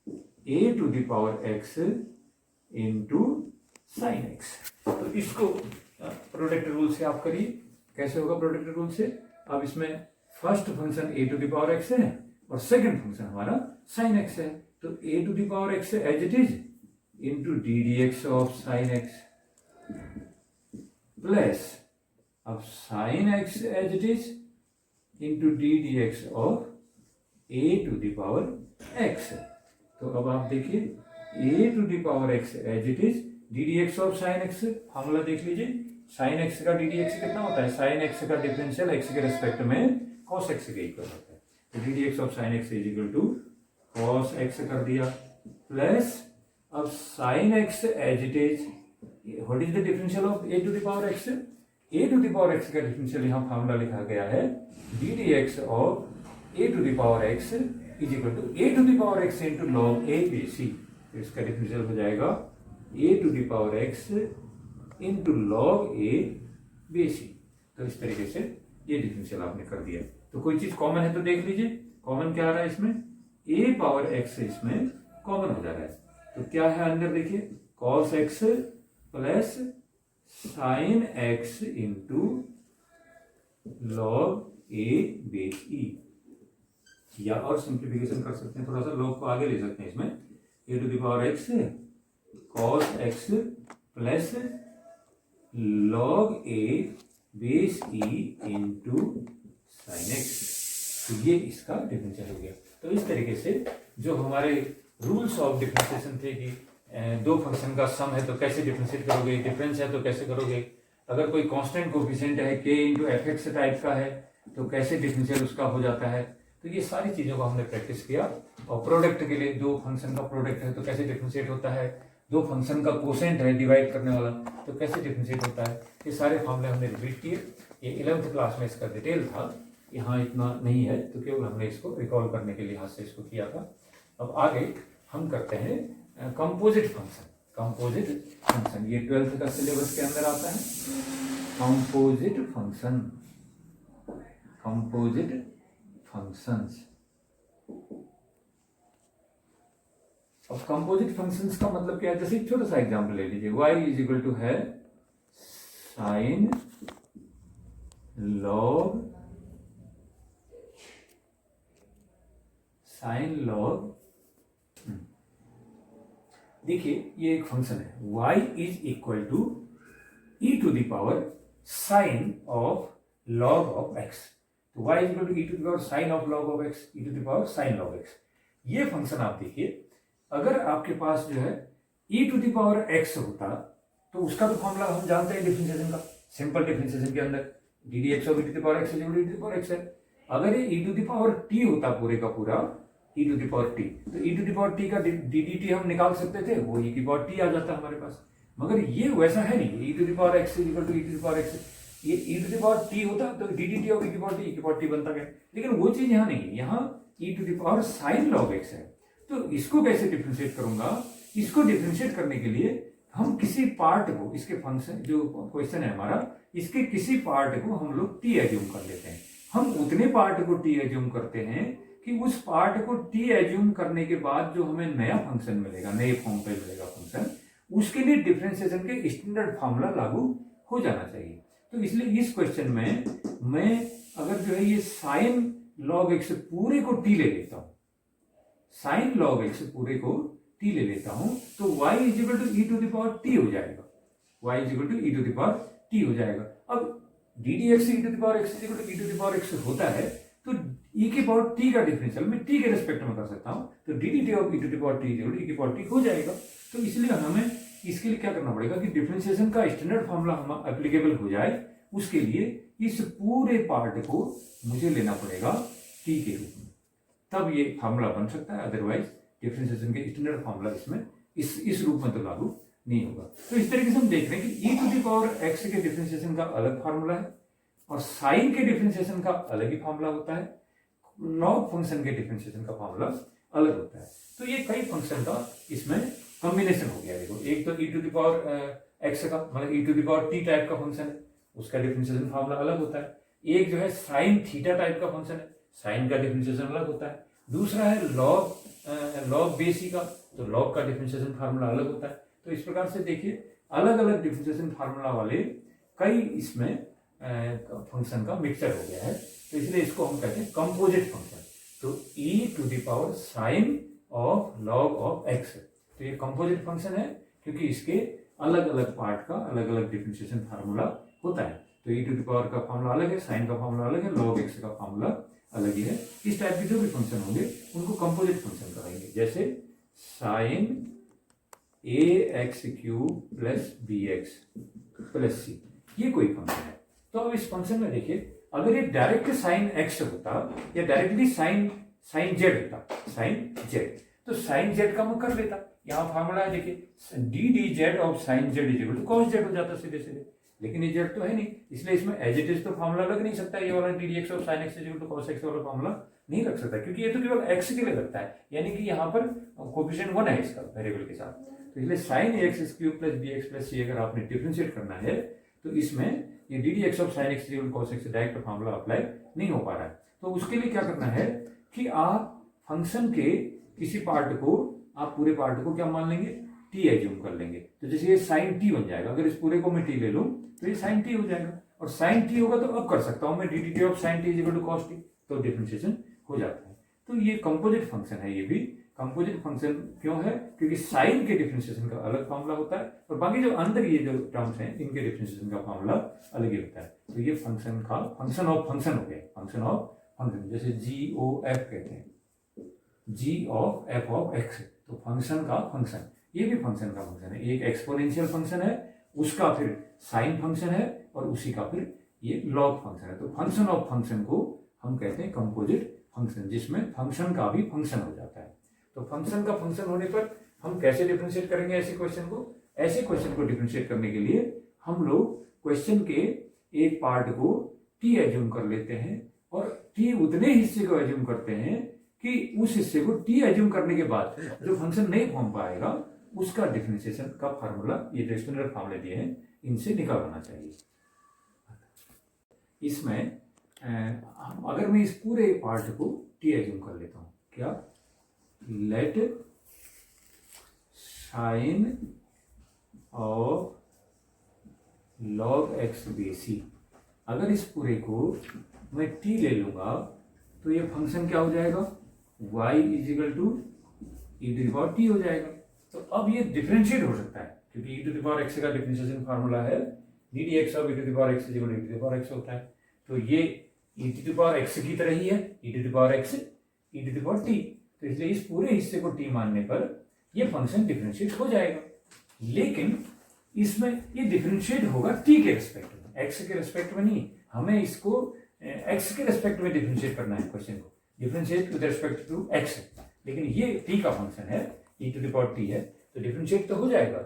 a to the power x into sine x, तो इसको प्रोडक्ट रूल से आप करिए, कैसे होगा प्रोडक्ट रूल से, अब इसमें first function a to the power x है और सेकंड फंक्शन हमारा साइन एक्स है। तो a to the power x as it is into D D x of sine x plus अब sine x as it is into D D x of a to the power x। तो अब आप देखिए a to the power x as it is d D x of sine x, formula देख लीजिए, sine x का D D X कितना होता है, साइन एक्स का डिफरेंशियल x के रेस्पेक्ट में cos x के इक्वल होता है। तो D D x of sine x is equal to cos x कर दिया प्लस अब sine x as it is what is the differential of a to the power x, a to the power x का differential यहाँ formula लिखा गया है D D x of a to the power x is equal to a to the power x into log a B C. तो इसका differential हो जाएगा a to the power x into log a B C. तो इस तरीके से ये differential आपने कर दिया। तो कोई चीज कॉमन है तो देख लीजिए, कॉमन क्या आ रहा है इसमें, a पावर x इसमें कॉमन हो जा रहा है। तो क्या है अंदर देखिए cos x plus sign x into log a base e, या और सिंप्लीफिकेशन कर सकते हैं, थोड़ा सा लॉग को आगे ले सकते हैं इसमें, a to the power x cos x plus log a base e into sine x. तो ये इसका डिफरेंशियल हो गया। तो इस तरीके से जो हमारे रूल्स ऑफ डिफरेंशिएशन थे कि दो फंक्शन का सम है तो कैसे डिफरेंशिएट करोगे, डिफरेंस है तो कैसे करोगे, अगर कोई कांस्टेंट कोफिशिएंट है k into f x type का है तो कैसे डिफरेंशियल उसका हो जाता है। तो ये सारी चीज़ों को हमने प्रैक्टिस किया। और प्रोडक्ट के लिए दो फंक्शन का प्रोडक्ट है तो कैसे डिफरेंशिएट होता है, दो फंक्शन का कोसेंट है डिवाइड करने वाला तो कैसे डिफरेंशिएट होता है, ये सारे फॉर्मूले हमने रिपीट किए। ये 11th क्लास में इसका डिटेल था, यहाँ इतना नहीं है तो केवल हमने इसको रिकॉल करने के लिहाज से इसको किया था। अब आगे हम करते हैं कंपोजिट फंक्शन। कंपोजिट फंक्शन ये 12th का सिलेबस के अंदर आता है। Composite function, composite functions. अब कंपोजिट फंक्शंस का मतलब क्या है, जैसे एक छोटा सा एग्जांपल ले लीजिए, y इज इक्वल टू है साइन लॉग, साइन लॉग, देखिए ये एक फंक्शन है y is equal to e to the power sine of log of x। तो y is equal to e to the power sine of log of x, e to the power sine log x। ये function आप देखिए, अगर आपके पास जो है e to the power x होता तो उसका तो फॉर्मूला हम जानते हैं डिफरेंशिएशन का, सिंपल डिफरेंशिएशन के अंदर D D x of e to the power x is equal to e to the power x है। अगर ये e to the power t होता पूरे का पूरा e to the power t, तो e to the power t का D D T हम निकाल सकते थे, वो e की पावर t आ जाता हमारे पास। मगर ये वैसा है नहीं, e to the power x is equal to e to the power x, ये e to the power t होता तो D D T of e की पावर t बनता गया। लेकिन वो चीज यहाँ नहीं है, यहाँ e to the power sine log x है। तो इसको कैसे डिफरेंशिएट करूंगा, इसको डिफरेंशिएट करने के लिए हम किसी पार्ट को, इसके फंक्शन जो क्वेश्चन है हमारा, इसके किसी पार्ट को हम लोग टी एज्यूम कर लेते हैं। हम उतने पार्ट को टी एज्यूम करते हैं कि उस पार्ट को टी एज्यूम करने के बाद जो हमें नया फंक्शन मिलेगा, नए फॉर्म पे मिलेगा फंक्शन, उसके लिए डिफरेंशिएशन के स्टैंडर्ड फार्मूला लागू हो जाना चाहिए। तो इसलिए इस क्वेश्चन में मैं अगर जो है ये साइन लॉग एक्स पूरे को टी ले लेता हूं, साइन लॉग एक्स पूरे को टी ले लेता हूं, तो y is equal to E to the power T हो जाएगा, y is equal to E to the power T हो जाएगा। अब D D X E to the power x is equal to E to the power X होता है, तो e की power t का डिफरेंशियल मैं t के रेस्पेक्ट में कर सकता हूं, तो D D T of E to the power T is equal to ई की पावर t हो जाएगा। तो इसलिए हमें इसके लिए क्या करना पड़ेगा कि डिफरेंशिएशन का स्टैंडर्ड फॉर्मूला हम एप्लीकेबल हो जाए, उसके लिए इस पूरे पार्ट को मुझे लेना पड़ेगा t के रूप में, तब ये फार्मूला बन सकता है। अदरवाइज डिफरेंशिएशन के स्टैंडर्ड फार्मूला इसमें इस रूप में तो लागू नहीं होगा। तो इस तरीके से हम देख रहे हैं कि e to the power x के डिफरेंशिएशन का अलग फार्मूला है और साइन के डिफरेंशिएशन का अलग ही फार्मूला होता है, लॉग फंक्शन के डिफरेंशिएशन का फार्मूला अलग होता है। तो ये कई फंक्शन का इसमें कॉम्बिनेशन हो गया। देखो एक तो e to the power x का मतलब e to the power t type का फंक्शन है, उसका डिफरेंशिएशन फार्मूला अलग होता है। एक जो है साइन थीटा टाइप का फंक्शन है, साइन का डिफरेंशिएशन अलग होता है। दूसरा है लॉग बेस ई का, तो लॉग का डिफरेंशिएशन फार्मूला अलग होता है। तो इस प्रकार से देखिए अलग अलग डिफरेंशिएशन फार्मूला वाले कई इसमें फंक्शन का मिक्सचर हो गया है, तो इसलिए इसको हम कहते हैं कंपोजिट फंक्शन। तो e to the power sine of log of x। तो ये कंपोजिट फंक्शन है क्योंकि इसके अलग अलग पार्ट का अलग अलग डिफरेंशिएशन फार्मूला होता है। तो e टू द पावर का फार्मूला अलग है, साइन का फार्मूला अलग है, लॉग x का फार्मूला अलग ही है। इस टाइप के जो भी फंक्शन होंगे उनको कंपोजिट फंक्शन कहेंगे, जैसे sine ax³ plus bx plus c, ये कोई फंक्शन है। तो अब इस फंक्शन में देखिए, अगर ये डायरेक्ट साइन x होता या डायरेक्टली साइन z होता, साइन z, तो साइन z का मैं कर लेता। यहाँ फार्मूला है देखिए, ddz of sine z is equal to cos z हो जाता सीधे सीधे, लेकिन ये z तो है नहीं, इसलिए इसमें एज इट इज तो फार्मूला लग नहीं सकता। ये वाला ddx of sine x is equal to cos x वाला फार्मूला नहीं लग सकता, क्योंकि ये तो केवल x के लिए लगता है, यानी कि यहाँ पर कोफिशिएंट 1 है इसका वेरिएबल के साथ। तो इसलिए sine ax³ plus bx plus c अगर आपने डिफरेंशिएट करना है तो इसमें ये ddx of sine x is equal to cos x direct formula apply नहीं हो पा रहा है। तो उसके लिए क्या करना है कि आप फंक्शन के किसी पार्ट को, आप पूरे पार्ट को क्या मान लेंगे, t एज्यूम कर लेंगे। तो जैसे ये साइन t बन जाएगा, अगर इस पूरे को मैं t ले लूं तो ये साइन t हो जाएगा, और साइन t होगा तो अब कर सकता हूं मैं dt of sine t is equal to cos t, तो डिफरेंशिएशन हो जाता है। तो ये कंपोजिट फंक्शन है। ये भी कंपोजिट फंक्शन क्यों है, क्योंकि साइन के डिफरेंशिएशन का अलग फार्मूला होता है और बाकी जो अंदर ये जो टर्म्स हैं इनके डिफरेंशिएशन का फार्मूला अलग ही होता है। तो ये फंक्शन का फंक्शन ऑफ फंक्शन हो गया, फंक्शन ऑफ फंक्शन, जैसे g(f) कहते हैं, g of f of x, तो फंक्शन का फंक्शन, ये भी फंक्शन का फंक्शन है। एक एक्सपोनेंशियल फंक्शन है, उसका फिर साइन फंक्शन है, और उसी का फिर ये लॉग फंक्शन है। तो फंक्शन ऑफ फंक्शन को हम कहते हैं कंपोजिट फंक्शन, जिसमें फंक्शन का भी फंक्शन हो जाता है। तो फंक्शन का फंक्शन होने पर हम कैसे डिफरेंशिएट करेंगे ऐसे क्वेश्चन को? ऐसे क्वेश्चन को डिफरेंशिएट करने के लिए हम लोग क्वेश्चन के एक पार्ट को t एज्यूम कर लेते हैं, और t उतने हिस्से को एज्यूम करते हैं कि उस हिस्से को t एज्यूम करने के बाद जो फंक्शन नहीं फॉर्म पाएगा उसका डिफरेंशिएशन का फार्मूला, ये जो स्टैंडर्ड फार्मूले दिए हैं इनसे निकालना चाहिए। इसमें अगर मैं इस पूरे पार्ट को t एज्यूम कर लेता हूं, क्या, late sign of log x बेसी, अगर इस पूरे को मैं t ले लूंगा तो ये फंक्शन क्या हो जाएगा, y is equal to e to the power t हो जाएगा। तो अब ये डिफरेंशिएट हो सकता है, क्योंकि e to the power x का डिफरेंशिएशन फार्मूला है ddx of e to the power x is equal to e to the power x होता है। तो ये e to the power x की तरह ही है, e to the power x e to the power t, तो इसलिए इस पूरे हिस्से को t मानने पर ये फंक्शन डिफरेंशिएट हो जाएगा। लेकिन इसमें ये डिफरेंशिएट होगा t के रेस्पेक्ट में, x के रेस्पेक्ट में नहीं। हमें इसको x के रेस्पेक्ट में डिफरेंशिएट करना है, क्वेश्चन को differentiate with respect to x, लेकिन ये t का फंक्शन है, e to the power t है, तो डिफरेंशिएट तो हो जाएगा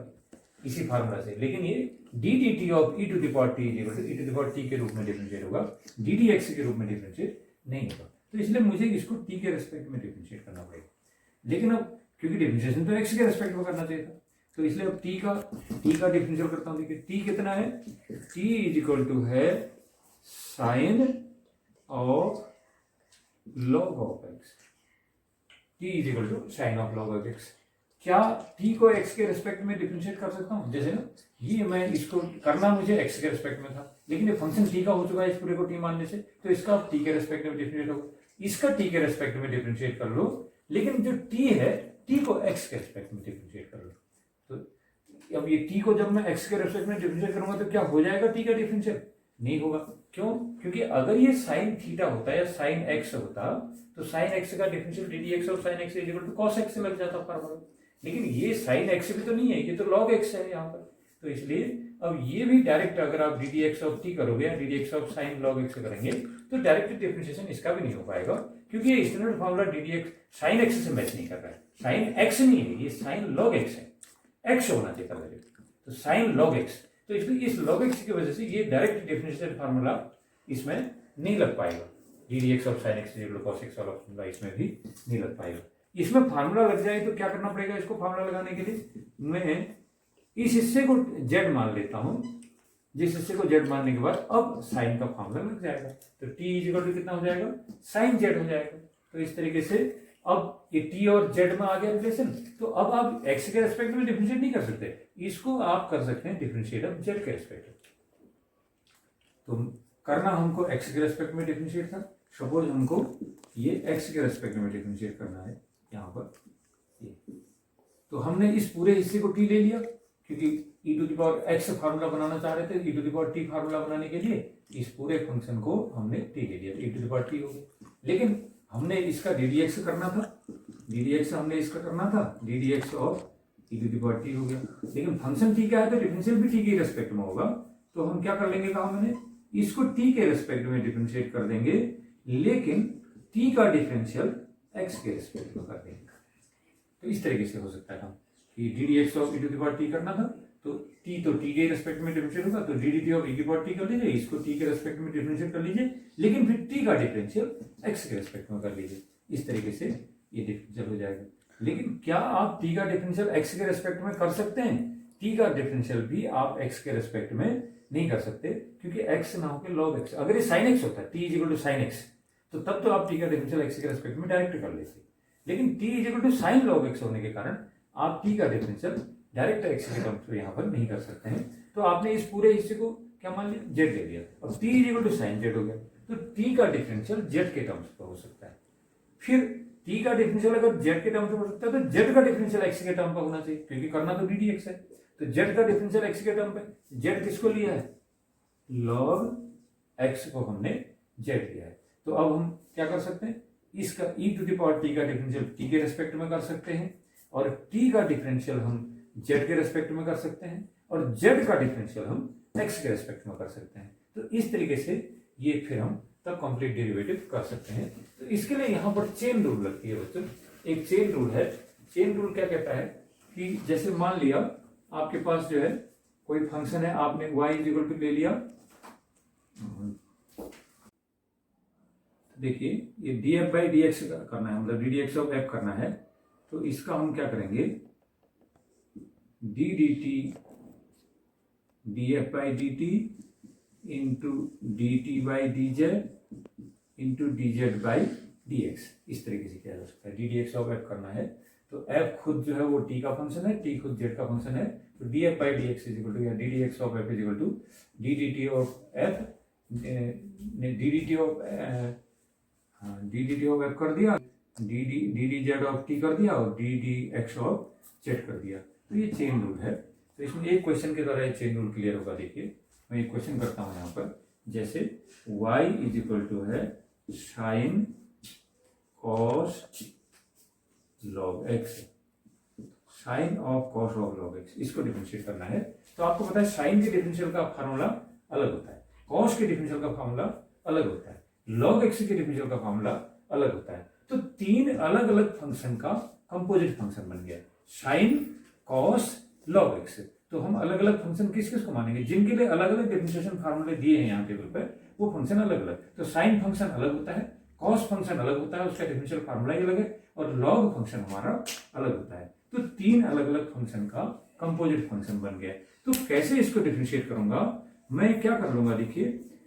इसी फार्मूला से। लेकिन ये dt of e to the power t is equal to e to the power t के रूप में डिफरेंशिएट होगा, ddx के रूप में डिफरेंशिएट नहीं होगा। तो इसलिए मुझे इसको t के रेस्पेक्ट में डिफरेंशिएट करना पड़ेगा। लेकिन अब क्योंकि डिफरेंशिएशन तो x के रेस्पेक्ट में करना चाहिए था, तो इसलिए अब t का डिफरेंशियल करता हूं। देखिए t कितना है, t इज इक्वल टू है sine of log of x, t is equal to sine of log of x। क्या t को x के रेस्पेक्ट में डिफरेंशिएट कर सकता हूं? जैसे ना ये मैं इसको करना मुझे x के रेस्पेक्ट में था, लेकिन ये फंक्शन t का हो चुका है इस पूरे को t मानने से, तो इसका t के रेस्पेक्ट में डिफरेंशिएट होगा। इसका t के रेस्पेक्ट में डिफरेंशिएट कर लो, लेकिन जो t है t को x के रेस्पेक्ट में डिफरेंशिएट कर लो। तो अब ये t को जब मैं x के रेस्पेक्ट में डिफरेंशिएट करूंगा तो क्या हो जाएगा t का डिफरेंशिएट? नहीं होगा। क्यों? क्योंकि अगर ये साइन थीटा होता है या साइन x होता तो साइन x का differential ddx of sine x is equal to cos x से लग जाता फार्मूला। लेकिन ये साइन x भी तो नहीं है, ये तो log x है यहाँ पर। तो इसलिए अब ये भी डायरेक्ट अगर आप ddx ऑफ t करोगे या ddx of sign log x करेंगे तो डायरेक्ट डिफरेंशिएशन इसका भी नहीं हो पाएगा, क्योंकि ये standard formula ddx sine x से मैच नहीं कर रहा है। साइन x नहीं है, ये साइन log x है, x होना चाहिए था मेरे, तो साइन log x। तो इसलिए इस log x की वजह से ये डायरेक्ट डिफरेंशिएशन फार्मूला इसमें नहीं लग पाएगा, ddx of sine x cos x वाला फार्मूला इसमें भी नहीं लग पाएगा। इसमें फार्मूला लग जाए तो क्या करना पड़ेगा? इसको फार्मूला लगाने के लिए मैं इस हिस्से को z मान लेता हूं, जिस हिस्से को z मानने के बाद अब साइन का फार्मूला लग जाएगा, तो t इज इक्वल टू कितना हो जाएगा, साइन z हो जाएगा। तो इस तरीके से अब ये t और z में आ गया रिलेशन, तो अब आप x के रेस्पेक्ट में डिफरेंशिएट नहीं कर सकते, इसको आप कर सकते हैं डिफरेंशिएट ऑफ z के रेस्पेक्ट। तो करना हमको x के रेस्पेक्ट में डिफरेंशिएट था, सपोज हमको ये x के रेस्पेक्ट में डिफरेंशिएट करना है यहाँ पर ये, तो हमने इस पूरे हिस्से को t ले लिया क्योंकि e to the power x formula बनाना चाह रहे थे, e to the power t formula बनाने के लिए इस पूरे फंक्शन को हमने t ले लिया, e to the power t हो गया। लेकिन हमने इसका ddx करना था, ddx हमने इसका करना था, ddx of e to the power t हो गया। लेकिन फंक्शन t का है तो डिफरेंशियल भी t के रेस्पेक्ट में होगा, तो हम क्या कर लेंगे, कहा मैंने इसको t के रेस्पेक्ट में डिफरेंशिएट कर देंगे, लेकिन t का डिफरेंशियल x के रेस्पेक्ट में कर देंगे। तो इस तरीके से हो सकता है हम कि ddx of e to the power t करना था, तो t के रेस्पेक्ट में डिफरेंशिएट होगा, तो dt ऑफ e की पावर t कर लीजिए, इसको t के रेस्पेक्ट में डिफरेंशिएट कर लीजिए, लेकिन फिर t का डिफरेंशियल x के रेस्पेक्ट में कर लीजिए। इस तरीके से ये डिफरेंशियल हो जाएगा। लेकिन क्या आप t का डिफरेंशियल x के रेस्पेक्ट में कर सकते हैं? t का डिफरेंशियल भी आप x के रेस्पेक्ट में नहीं कर सकते, क्योंकि x ना होकर log x, अगर ये sin x होता है t is equal to sin x, तो तब तो आप t का डिफरेंशियल x के रेस्पेक्ट में डायरेक्ट कर लेते, लेकिन t is equal to sin log x होने के कारण आप t का डिफरेंशियल डायरेक्ट x के टर्म्स में यहाँ पर नहीं कर सकते हैं। तो आपने इस पूरे हिस्से को क्या मान लिया, z ले लिया, और t is equal to sin z हो गया, तो t का डिफरेंशियल z के टर्म्स पर हो सकता है। फिर t का डिफरेंशियल अगर z के टर्म्स में हो सकता है, तो z का डिफरेंशियल x के टर्म पर होना चाहिए, क्योंकि करना तो ddx है। तो z का डिफरेंशियल x के टर्म पे, z किसको लिया है, log x को हमने z लिया है। तो अब हम क्या कर सकते हैं, इसका e to the power t का डिफरेंशियल t के रेस्पेक्ट में कर सकते हैं, और t का डिफरेंशियल हम z के रेस्पेक्ट में कर सकते हैं, और z का डिफरेंशियल हम x के रेस्पेक्ट में कर सकते हैं। तो इस तरीके से ये फिर हम तब कंप्लीट डेरिवेटिव कर सकते हैं। तो इसके लिए यहाँ पर चेन रूल लगती है बच्चों, एक चेन रूल है। चेन रूल क्या कहता है कि जैसे मान लिया आपके पास जो है कोई फंक्शन है, आपने y इज इक्वल टू ले लिया, देखिए ये df बाई dx करना है, मतलब ddx ऑफ f करना है, तो इसका हम क्या करेंगे, d dt df by dt into dt by dz into dz by dx, इस तरीके से किया जा सकता है। ddx ऑफ f करना है, तो f खुद जो है वो t का फंक्शन है, t खुद z का फंक्शन है, तो df by dx is equal to या ddx of f is equal to ddt of f, ddt of f कर दिया, ddz ऑफ t कर दिया, और ddx ऑफ z कर दिया। तो ये चेन रूल है। तो इसमें एक क्वेश्चन के द्वारा ये चेन रूल क्लियर होगा। देखिए मैं एक क्वेश्चन करता हूँ यहाँ पर, जैसे y इज इक्वल टू है sine cos log x, sine of cos of log x, इसको डिफरेंशिएट करना है। तो आपको पता है साइन के डिफरेंशियल का फार्मूला अलग होता है, कॉस के डिफरेंशियल का फार्मूला अलग होता है, लॉग x के डिफरेंशियल का फार्मूला अलग होता है। तो तीन अलग अलग फंक्शन का कंपोजिट फंक्शन बन गया, साइन कॉस लॉग x। तो हम अलग अलग फंक्शन किस किस को मानेंगे, जिनके लिए अलग अलग डिफरेंशिएशन फार्मूले दिए हैं यहाँ टेबल पर, वो फंक्शन अलग अलग। तो साइन फंक्शन अलग होता है, कॉस फंक्शन अलग होता है, उसका डिफरेंशियल फार्मूला ही अलग है, और लॉग फंक्शन हमारा अलग होता है। तो तीन अलग अलग फंक्शन का कंपोजिट फंक्शन बन गया। तो कैसे इसको डिफरेंशिएट करूंगा, मैं क्या कर लूंगा, देखिए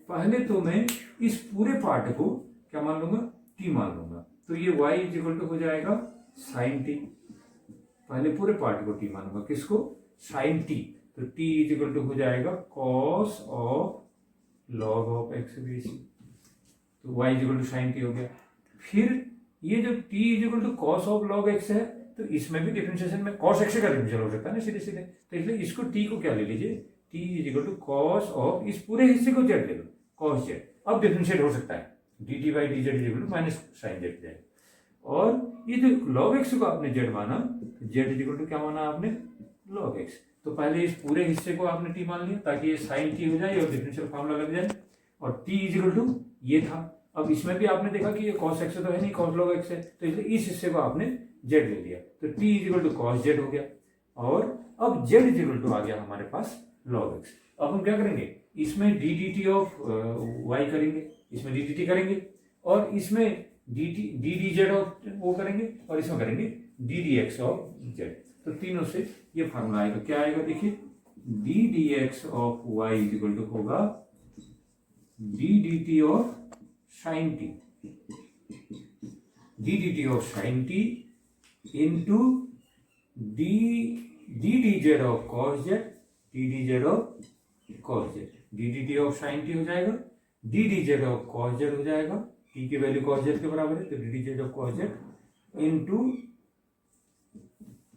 पहले तो मैं इस पूरे पार्ट को क्या मान लूंगा, t मान लूंगा। तो ये y इज इक्वल टू हो जाएगा साइन t, पहले पूरे पार्ट को t मानूंगा, किसको, साइन t। तो t इज इक्वल टू हो जाएगा cos of log of x base, तो y is equal to sine t हो गया। फिर ये जो t is equal to cos of log x है, तो इसमें भी डिफरेंशिएशन में कॉस x का डिफरेंशियल हो सकता है ना सीधे सीधे, तो इसलिए इसको t को क्या ले लीजिए, t is equal to cos of, इस पूरे हिस्से को z ले लो, कॉस z। अब डिफरेंशिएट हो सकता है, dt by dz is equal to minus sine z जाए। और ये जो log x को आपने z माना, z इज इक्वल टू क्या माना आपने, log x। तो पहले इस पूरे हिस्से को आपने t मान लिया ताकि ये साइन t हो जाए और डिफरेंशियल फार्मूला लग जाए, और t इज इक्वल टू ये था। अब इसमें भी आपने देखा कि ये cos x तो है नहीं, cos log x है, तो इसलिए इस हिस्से को आपने z ले लिया, तो t is equal to cos z हो गया। और अब z इज इक्वल टू आ गया हमारे पास log x। अब हम क्या करेंगे, इसमें ddt ऑफ y करेंगे, इसमें ddt करेंगे, और इसमें ddz ऑफ वो करेंगे, और इसमें करेंगे ddx ऑफ z। तो तीनों से ये फार्मूला आएगा, क्या आएगा देखिए, ddx of y is equal to होगा ddt of sine t, ddt of sine t into ddz of cos z, ddz of cos z, ddt of sine t हो जाएगा, ddz ऑफ cos z हो जाएगा, T की value cos Z के बराबर है, तो D D Z of cos Z into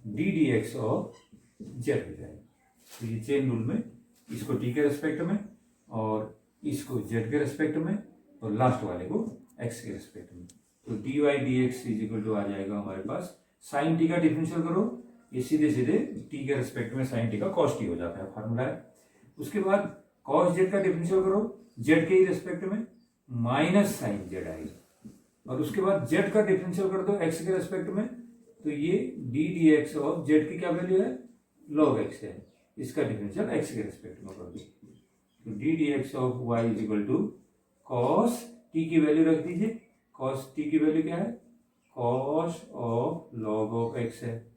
D D x of Z हो जाएगा। तो ये चेन रूल में इसको टी के रेस्पेक्ट में और इसको जेड के रेस्पेक्ट में और लास्ट वाले को एक्स के रेस्पेक्ट में, तो d y d x is equal to आ जाएगा हमारे पास साइन टी का डिफरेंशियल करो, ये सीधे सीधे टी के रेस्पेक्ट में साइन टी का कॉस टी हो जाता है, फार्मूला है। उसके बाद कॉस जेड का डिफरेंशियल करो जेड के ही रेस्पेक्ट में माइनस साइन जेड आएगा, और उसके बाद जेड का डिफरेंशियल कर दो एक्स के रेस्पेक्ट में, तो ये d D x of Z की क्या वैल्यू है, लॉग एक्स है, इसका डिफरेंशियल एक्स के रेस्पेक्ट में कर दो, तो D D x of Y is equal to cos T की वैल्यू रख दीजिए, कॉस टी की वैल्यू क्या है, cos of log of X है,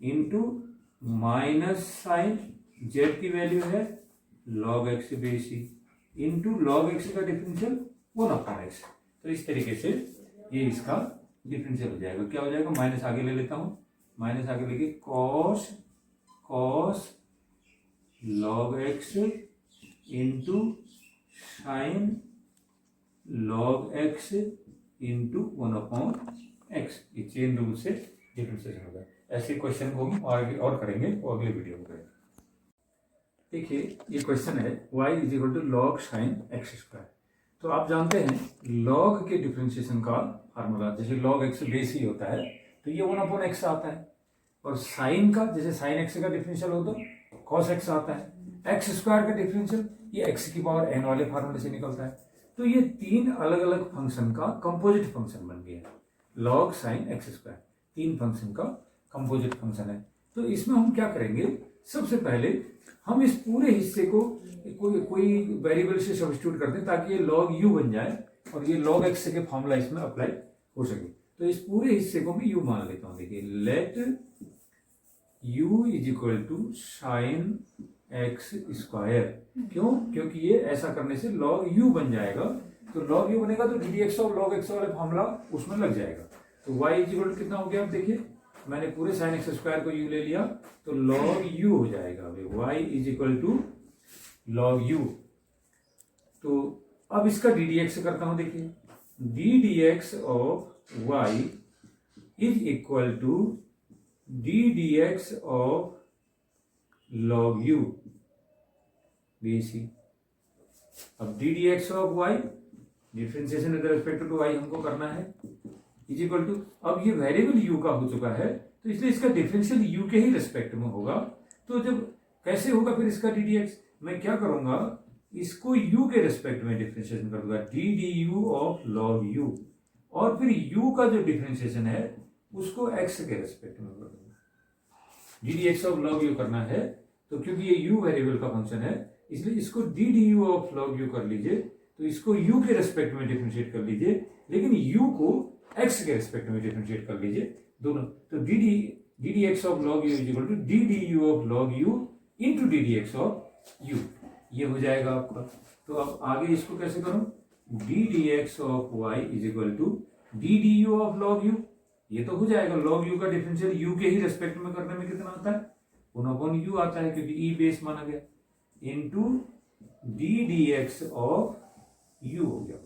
इंटू माइनस साइन जेड की वैल्यू है log x base C, into log X का डिफरेंशियल 1/x। तो इस तरीके से ये इसका डिफरेंशियल हो जाएगा। क्या हो जाएगा, माइनस आगे ले लेता हूं, माइनस आगे लेके cos cos log x into sine log x into 1/x। ये चेन रूल से डिफरेंशिएशन होगा। ऐसे क्वेश्चन को हम आगे और करेंगे और अगले वीडियो में करेंगे। देखिए ये क्वेश्चन है y is equal to log sine x square. तो आप जानते हैं लॉग के डिफरेंशिएशन का फार्मूला, जैसे लॉग एक्स बेस ही होता है तो ये 1/x आता है, और साइन का जैसे साइन एक्स का डिफरेंशियल हो तो कॉस एक्स आता है, एक्स स्क्वायर का डिफरेंशियल ये एक्स की पावर n वाले फार्मूले से निकलता है। तो ये तीन अलग अलग फंक्शन का कंपोजिट फंक्शन बन गया, लॉग साइन एक्स स्क्वायर तीन फंक्शन का कंपोजिट फंक्शन है। तो इसमें हम क्या करेंगे, सबसे पहले हम इस पूरे हिस्से को कोई वेरिएबल से सब्स्टिट्यूट कर दें ताकि ये लॉग यू बन जाए और ये लॉग एक्स के फॉर्मूला इसमें अप्लाई हो सके। तो इस पूरे हिस्से को मैं यू मान लेता हूं। देखिए let U is equal to sine x square. क्यों, क्योंकि ये ऐसा करने से लॉग यू बन जाएगा, तो लॉग यू बनेगा तो D D x of log x वाला फॉर्मूला उसमें लग जाएगा। तो वाई इज इक्वल टू कितना हो गया, आप देखिए मैंने पूरे साइन एक्स स्क्वायर को यू ले लिया तो लॉग यू हो जाएगा, y is equal to log u. तो अब इसका डी डी एक्स करता हूं, देखिए d D x of Y is equal to d D x of log u base e. अब D D x of y differentiation with respect to y हमको करना है, इज इक्वल टू, अब ये variable you का हो चुका है तो इसलिए इसका डिफरेंशियल यू के ही रिस्पेक्ट में होगा। तो जब कैसे होगा फिर इसका डी डी एक्स, मैं क्या करूंगा, इसको u के रिस्पेक्ट में डिफरेंशिएशन कर दूंगा, D d u of log you, और फिर u का जो डिफरेंशिएशन है उसको x के रिस्पेक्ट में कर दूंगा। D D x of log you करना है तो क्योंकि ये u वेरिएबल का फंक्शन है इसलिए इसको D d u of log you कर लीजिए, तो इसको u के रिस्पेक्ट में डिफरेंशिएट कर लीजिए, लेकिन u को x के रिस्पेक्ट में डिफरेंशिएट कर लीजिए दोनों। तो D D x of log u is equal to d d u of log u into D D x of u, ये हो जाएगा आपका। तो अब आगे इसको कैसे करूं, d D x of Y is equal to d d u of log u, ये तो हो जाएगा, लॉग यू का डिफरेंशियल यू के ही रिस्पेक्ट में करने में कितना आता है, 1/u आता है क्योंकि ई बेस माना गया, into D D x of u हो गया।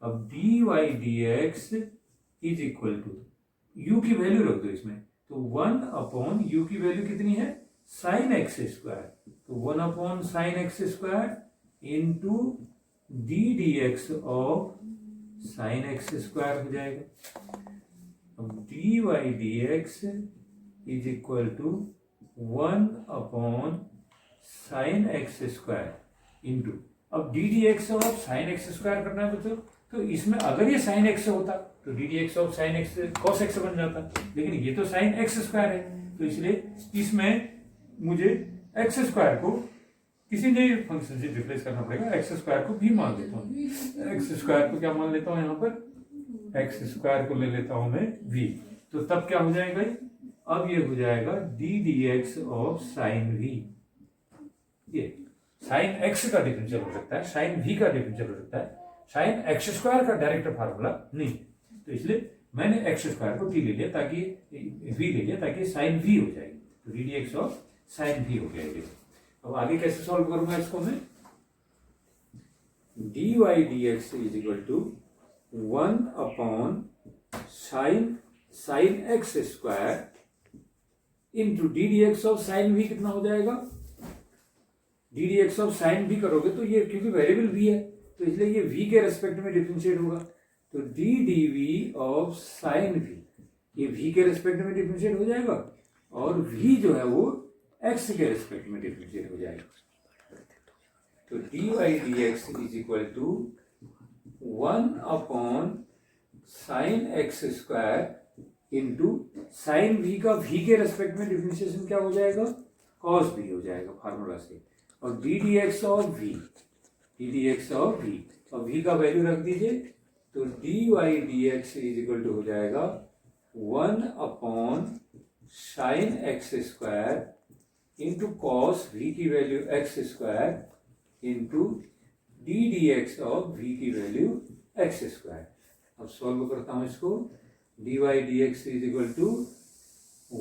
अब d y d x is equal to, u की वैल्यू रख दो इसमें, तो 1/u की वैल्यू कितनी है, साइन एक्स स्क्वायर, तो sine x square into D D x of sine x square हो जाएगा। अब d y d x is equal to sine x square into, अब D D x of sine x square करना है बच्चों, तो इसमें अगर ये साइन एक्स होता तो D D x of sine x cos x बन जाता, लेकिन ये तो साइन एक्स स्क्वायर है, तो इसलिए इसमें मुझे एक्स स्क्वायर को किसी नए फंक्शन से रिप्लेस करना पड़ेगा, एक्स स्क्वायर को भी मान लेता हूँ, एक्स स्क्वायर को क्या मान लेता हूँ यहाँ पर, एक्स स्क्वायर को ले लेता हूँ मैं v, तो तब क्या हो जाएगा, अब ये हो जाएगा d D x of sign v। ये साइन एक्स का डिफरेंशियल हो सकता है, साइन v का डिफरेंशियल हो सकता है, साइन एक्स स्क्वायर का डायरेक्ट फार्मूला नहीं, तो इसलिए मैंने एक्स स्क्वायर को t ले लिया ताकि v ले लिया ताकि साइन v हो जाएगी, तो D D x of sign v हो गया। अब आगे कैसे सॉल्व करूंगा इसको मैं, d y d x is equal to 1 upon sine x square into D D x of sine v कितना हो जाएगा, d D x of sine v करोगे तो ये क्योंकि वेरिएबल वी है तो इसलिए ये वी के रेस्पेक्ट में डिफरेंशिएट होगा, तो D d v of sine v ये वी के रेस्पेक्ट में डिफरेंशिएट हो जाएगा और वी जो है वो एक्स के रेस्पेक्ट में डिफरेंशिएट हो जाएगा। तो d y d x is equal to 1 upon sine x square into sine v का वी के रेस्पेक्ट में डिफरेंशिएशन क्या हो जाएगा, कॉस वी हो जाएगा फार्मूला से, और d D x of v, d D x of v और वी का वैल्यू रख दीजिए, तो d y d x is equal to हो जाएगा 1 upon sine x square into cos v की value x square into D D x of v की value x square. अब सॉल्व करता हूं इसको, d y d x is equal to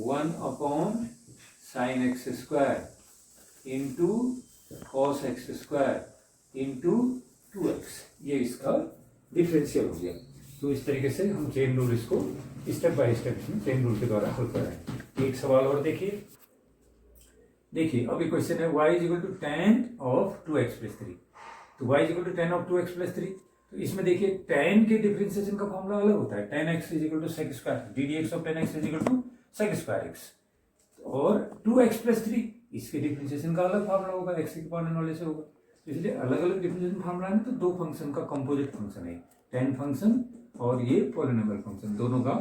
1 upon sine x square into cos x square into 2x, ये इसका differential हो गया। तो इस तरीके से हम चेन रूल इसको स्टेप बाय स्टेप इसमें चेन रूल के द्वारा हल कराएंगे। एक सवाल और देखिए अब एक क्वेश्चन है y is equal to tan of 2x plus 3, तो y is equal to tan of 2x plus 3, तो इसमें देखिए tan के डिफरेंशिएशन का फॉर्मूला अलग होता है, tan x is equal to sec square, d D x of tan x is equal to sec square x, और 2x प्लस 3 इसके डिफरेंशिएशन का अलग फॉर्मूला होगा, x के पावर n वाले से होगा, तो इसलिए अलग अलग डिफरेंशिएशन फॉर्मूला है, तो दो फंक्शन का कंपोजिट फंक्शन है tan फंक्शन और ये पॉलिनोमियल फंक्शन, दोनों का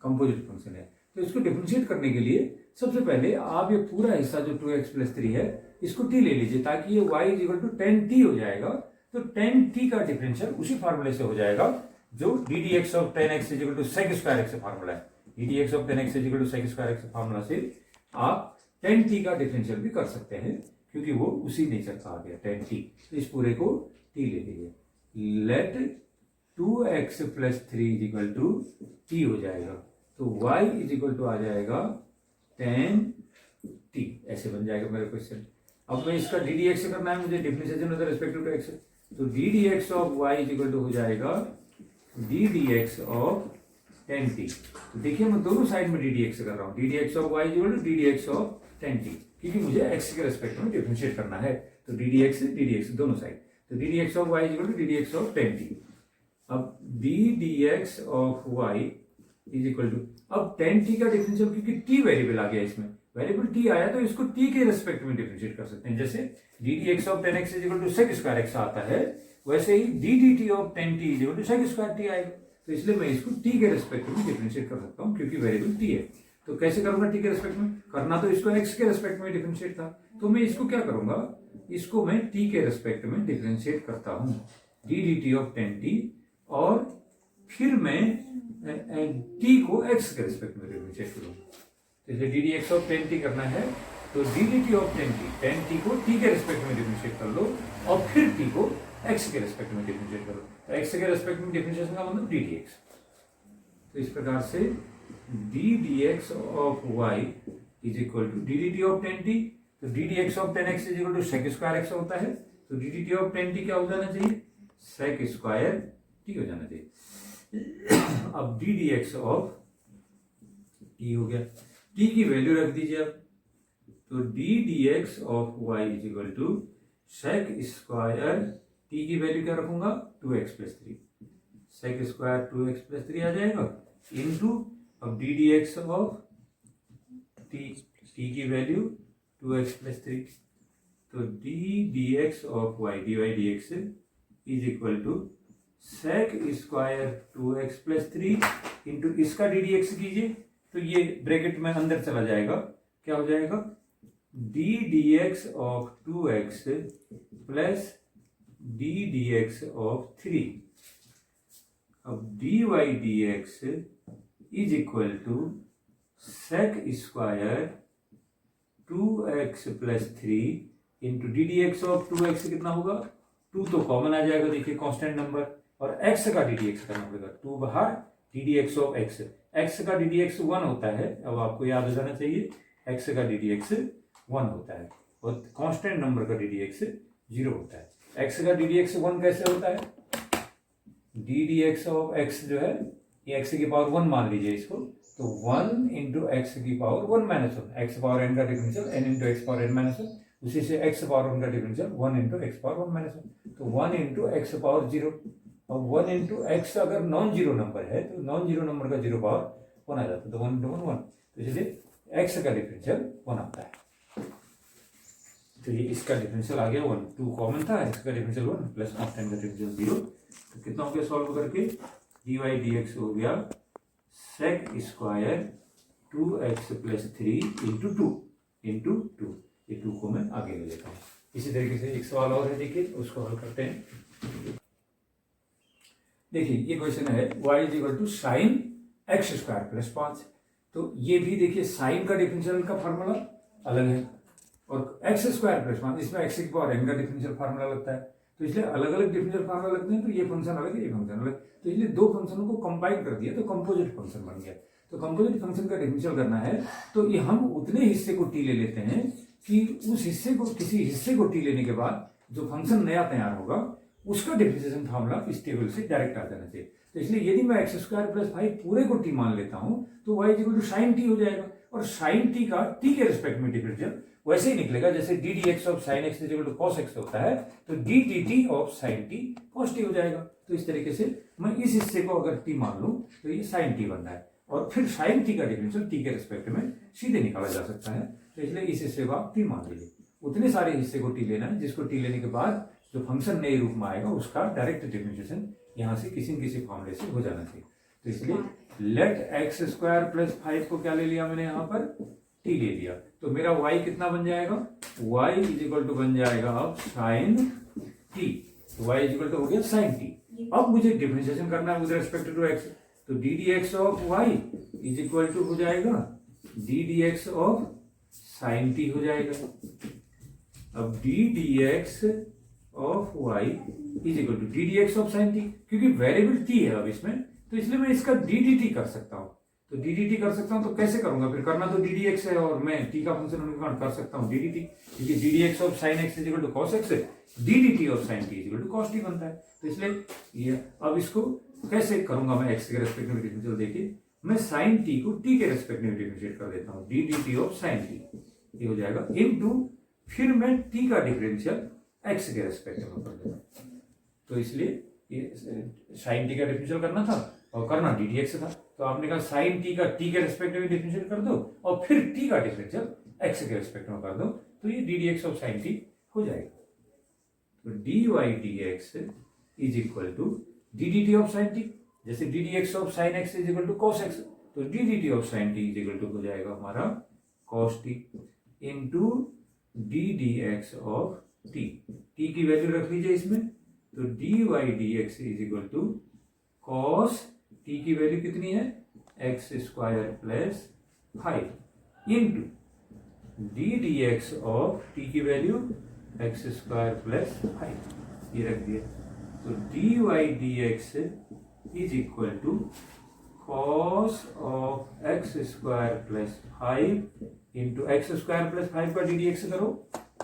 कंपोजिट फंक्शन है। तो इसको डिफरेंशिएट करने के लिए सबसे पहले आप ये पूरा हिस्सा जो 2x प्लस 3 है इसको t ले लीजिए, ताकि ये y is equal to tan t हो जाएगा, तो tan t का डिफरेंशियल उसी फार्मूले से हो जाएगा जो d D x of tan x is equal to sec square x formula है, D D x of tan x is equal to sec square x formula से आप tan t का डिफरेंशियल भी कर सकते हैं, क्योंकि वो उसी नेचर का आ गया tan t, तो इस पूरे को t ले लीजिए, let 2x plus 3 is equal to t हो जाएगा, तो y इज इक्वल टू आ जाएगा tan t, ऐसे बन जाएगा मेरा क्वेश्चन। अब मैं इसका डी डी एक्स करना है मुझे, differentiation with respect to x, तो D D x of y is equal to हो जाएगा d D x of tan t, तो देखिए मैं दोनों साइड में डी डी एक्स कर रहा हूँ, d D x of y is equal to d D x of tan t, क्योंकि मुझे x के रिस्पेक्ट में डिफरेंशिएट करना है, तो डी डी एक्स दोनों साइड, तो D D x of y is equal to d D x of tan t। अब D D x of y is equal to, अब tan t का डिफरेंशियल क्योंकि t वेरिएबल आ गया, इसमें variable t आया तो इसको t के रिस्पेक्ट में डिफरेंशिएट कर सकते हैं, जैसे d D x of tan x is equal to sec square x आता है, वैसे ही d D T of tan t is equal to sec square t आएगा, तो इसलिए मैं इसको t के रिस्पेक्ट में डिफरेंशिएट कर सकता हूँ, क्योंकि वेरिएबल t है। तो कैसे करूंगा t के रिस्पेक्ट में, करना तो इसको x के रिस्पेक्ट में डिफरेंशिएट था, तो मैं इसको क्या करूंगा, इसको मैं t के रिस्पेक्ट में डिफरेंशिएट करता हूँ, d D T of tan t, और फिर मैं t को x के रिस्पेक्ट में डिफरेंशिएट करूंगा, जैसे d D x of tan t करना है तो D D T of tan t को t के रिस्पेक्ट में डिफरेंशिएट कर लो, और फिर t को x के रिस्पेक्ट में डिफरेंशिएट करो, तो x के रिस्पेक्ट में डिफरेंशिएशन का मतलब डी डी एक्स, तो इस प्रकार से d D x of y is equal to d D T of tan t, तो D D x of tan x is equal to sec square x होता है, तो D D T of tan t क्या हो जाना चाहिए, सेक square t हो जाना चाहिए। अब D D x of t हो गया, t की वैल्यू रख दीजिए अब, तो D D x of y is equal to sec square t की वैल्यू क्या रखूंगा 2x plus 3, sec square 2x plus 3 आ जाएगा, इनटू अब D D x of t की वैल्यू 2x प्लस 3, तो D D x of y d y d x is equal to sec square 2x plus 3 into इसका d D x कीजिए, तो ये bracket में अंदर चला जाएगा, क्या हो जाएगा d D x of 2x plus d D x of 3, अब d y d x is equal to sec square 2x plus 3 into D D x of 2x कितना होगा, 2 तो कॉमन आ जाएगा, देखिए कांस्टेंट नंबर, और x का D D x करना पड़ेगा, 2 बाहर d D x of x का डी डी एक्स 1 होता है, अब आपको याद हो जाना चाहिए x का डी डी एक्स 1 होता है, और कांस्टेंट नंबर का डी डी एक्स 0 होता है। x का डी डी एक्स 1 कैसे होता है, D D x of x जो है ये एक्स की पावर 1 मान लीजिए इसको, तो 1 इंटू एक्स की power 1 minus 1, x power n का differential n into x power n minus 1, उसी से एक्स पावर 1 का differential 1 into x power 1 minus 1, तो 1 इंटू एक्स पावर 0। अब 1 इंटू एक्स अगर नॉन जीरो नंबर है तो नॉन जीरो नंबर का जीरो पावर 1 आ जाता है, तो 1 इंटू 1 1, तो इसलिए एक्स का डिफरेंशियल 1 आता है। तो ये इसका डिफरेंशियल आ गया 1, 2 कॉमन था, एक्स का डिफरेंशियल 1 प्लस ऑफ टेन का डिफरेंशियल 0। तो कितना हो गया सॉल्व करके, डी वाई डी एक्स हो गया सेक स्क्वायर 2x प्लस 3 इंटू 2, ये 2 को मैं आगे ले लेता हूँ। इसी तरीके से एक सवाल और है, देखिए उसको हल करते हैं। देखिए ये क्वेश्चन है y is equal to sine x square plus 5, तो ये भी देखिए साइन का डिफरेंशियल का फार्मूला अलग है और एक्स स्क्वायर प्लस 5 इसमें एक्स की पावर एन का डिफरेंशियल फार्मूला लगता है, तो इसलिए अलग अलग डिफरेंशियल फार्मूला लगते हैं, तो ये फंक्शन अलग है, ये फंक्शन अलग, तो इसलिए दो फंक्शनों को कंबाइन कर दिया तो कंपोजिट फंक्शन बन गया। तो कंपोजिट फंक्शन का डिफरेंशियल करना है तो ये हम उतने हिस्से को टी ले लेते हैं कि उस हिस्से को, किसी हिस्से को टी लेने के बाद जो फंक्शन नया तैयार होगा उसका डिफरेंशिएशन फार्मूला इस टेबल से डायरेक्ट आ जाना चाहिए। तो इसलिए यदि मैं एक्स स्क्वायर प्लस 5 पूरे को टी मान लेता हूं तो y equal to sine t हो जाएगा, और साइन टी का टी के रिस्पेक्ट में डिफरेंशियल वैसे ही निकलेगा जैसे d D x of sine x equal to cos x होता है, तो d t t of sine t cos t हो जाएगा। तो इस तरीके से मैं इस हिस्से को अगर टी मान लूं तो ये साइन टी बन रहा है, और फिर साइन टी का डिफरेंशियल टी के रिस्पेक्ट में सीधे निकाला जा सकता है। तो इसलिए इस हिस्से को आप टी मान लीजिए, उतने सारे हिस्से को टी लेना है जिसको टी लेने के बाद जो फंक्शन नए रूप में आएगा उसका डायरेक्ट डिफरेंशिएशन यहाँ से किसी न किसी फॉर्मूले से हो जाना चाहिए। तो इसलिए लेट एक्स स्क्वायर प्लस 5 को क्या ले लिया मैंने यहाँ पर, टी ले लिया, तो मेरा y कितना बन जाएगा, y इज इक्वल टू बन जाएगा अब साइन टी, तो y इज इक्वल टू हो गया साइन टी। अब मुझे डिफरेंशिएशन करना है विद रिस्पेक्ट टू x, तो D D x of y is equal to हो जाएगा d D x of sine t हो जाएगा। अब D D x of y is equal to d D x of sine t, क्योंकि variable t है अब इसमें, तो इसलिए मैं इसका डी डी टी कर सकता हूँ। तो डी डी टी कर सकता हूँ, तो कैसे करूंगा, फिर करना तो डी डी एक्स है और मैं t का फंक्शन कर सकता हूँ डी डी टी, क्योंकि d D x of sine x is equal to cos x है, D D T of sine t is equal to cos t बनता है। तो इसलिए ये अब इसको कैसे करूंगा मैं एक्स के रेस्पेक्ट में डिफरेंशियल, देखिए मैं साइन टी को टी के रेस्पेक्ट में डिफरेंशिएट कर देता हूँ, d D T of sine T ये हो जाएगा इनटू, फिर मैं टी का डिफरेंशियल एक्स के रेस्पेक्ट में कर देता हूँ। तो इसलिए ये साइन टी का डिफरेंशियल करना था और करना डी डी एक्स था, तो आपने कहा साइन टी का टी के रेस्पेक्ट में डिफरेंशिएट कर दो और फिर टी का डिफरेंशियल एक्स के रेस्पेक्ट में कर दो, तो ये d D x of sine t हो जाएगा। तो d y d x is equal to d D T of sine t, जैसे d D x of sine x is equal to cos x, तो D D T of sine t is equal to हो जाएगा हमारा cos t into D D x of t, t की value रख लीजिए इसमें, तो d y d x is equal to cos T की वैल्यू कितनी है x square plus 5 into D D x of t की वैल्यू एक्स स्क्वायर प्लस 5 ये रख दिया, तो d y d x is equal to cos of x square plus 5 into x square plus 5 का D D x करो,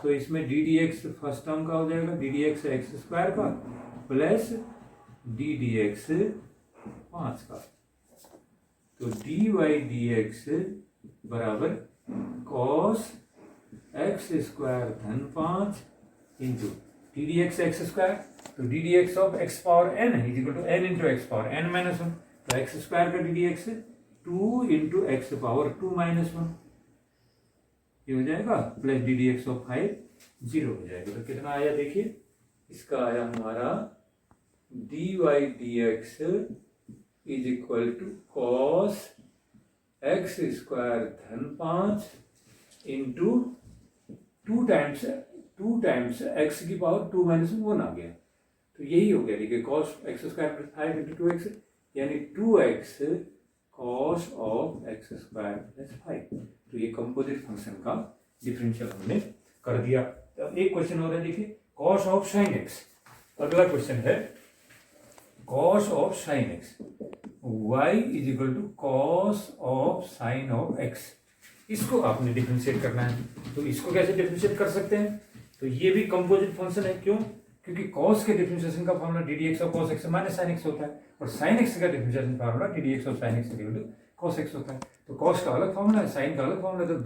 तो इसमें d D x first term का हो जाएगा d D x x square का प्लस डी डी एक्स 5 का, तो डी वाई डी एक्स बराबर कॉस एक्स स्क्वायर धन 5 into D D x x square, तो D D x of x power n is equal to n into x power n minus 1, तो x square का D D x 2 into x power 2 minus 1 ये हो जाएगा, plus d D x of 5 0 हो जाएगा। तो कितना आया देखिए, इसका आया हमारा d y d x is equal to cos x square धन 5 इंटू 2 टाइम्स एक्स की पावर 2 माइनस 1 आ गया, तो यही हो गया देखिए cos x square plus 5 into 2x यानी 2x cos of x square plus 5, तो ये कंपोजिट फंक्शन का डिफरेंशियल हमने कर दिया। तो एक क्वेश्चन हो रहा है देखिए कॉस ऑफ साइन एक्स, अगला क्वेश्चन है cos of sine x y is equal to cos of sine of x, इसको आपने डिफरेंशिएट करना है। तो इसको कैसे डिफरेंशिएट कर सकते हैं, तो ये भी कंपोजिट फंक्शन है, क्यों, क्योंकि कॉस के डिफरेंशिएशन का formula d D x of cos x minus sine x होता है, और साइन एक्स का differentiation formula d D x of sine x equal to cos x होता है। तो कॉस का अलग फॉर्मूला है, साइन का अलग फॉर्मूला है, तो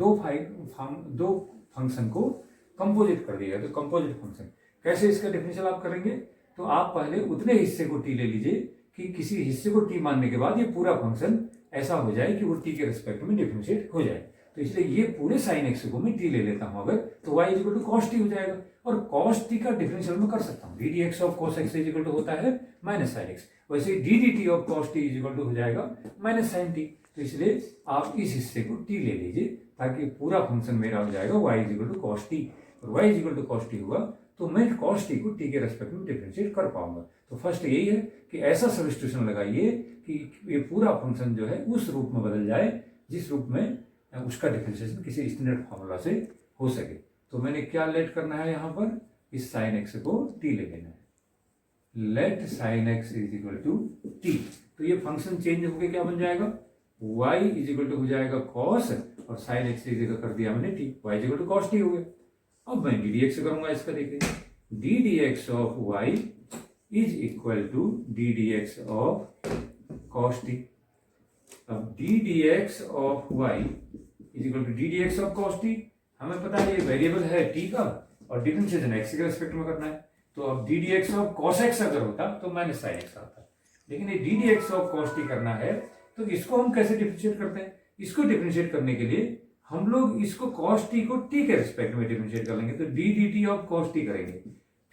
दो फंक्शन को कंपोजिट कर दिया। तो कंपोजिट फंक्शन कैसे इसका डिफरेंशियल आप करेंगे, तो आप पहले उतने हिस्से को टी ले लीजिए कि किसी हिस्से को टी मानने के बाद ये पूरा फंक्शन ऐसा हो जाए कि वो टी के रिस्पेक्ट में डिफरेंशिएट हो जाए। तो इसलिए ये पूरे साइन एक्स को मैं टी ले लेता हूं अगर, तो y is equal to cos t हो जाएगा, और कॉस टी का डिफरेंशियल में कर सकता हूँ, d D x of cos x is equal to होता है माइनस साइन एक्स, वैसे d D T of cos t is equal to हो जाएगा माइनस साइन टी। तो इसलिए आप इस हिस्से को टी ले लीजिए ताकि पूरा फंक्शन मेरा हो जाएगा y is equal to cos t, और y is equal to cos t हुआ तो मैं कॉस टी को टी के रेस्पेक्ट में डिफरेंशिएट कर पाऊंगा। तो फर्स्ट यही है कि ऐसा सब्स्टिट्यूशन लगाइए कि ये पूरा फंक्शन जो है उस रूप में बदल जाए जिस रूप में उसका डिफरेंशिएशन किसी स्टैंडर्ड फार्मूला से हो सके। तो मैंने क्या लेट करना है यहाँ पर, इस साइन एक्स को टी ले लेना है, let sine x is equal to t. तो ये फंक्शन चेंज होकर क्या बन जाएगा, y इज इक्वल टू हो जाएगा कॉस, और साइन एक्स की जगह कर दिया मैंने t, y is equal to cos t हो गया। अब मैं डी डी एक्स करूंगा इसका, देखिए d D x of y is equal to d D x of cos t. अब D D x of y is equal to d D x of cos t, हमें पता है ये variable है T का और डिफरेंशिएशन एक्स के respect में करना है। तो अब D D x of cos x अगर होता तो माइनस साइन एक्स आता, लेकिन ये d D x of cos T करना है तो इसको हम कैसे डिफरेंशिएट करते हैं, इसको डिफरेंशिएट करने के लिए हम लोग इसको कॉस टी को टी के रिस्पेक्ट में डिफरेंशिएट कर लेंगे, तो D D T of cos T करेंगे,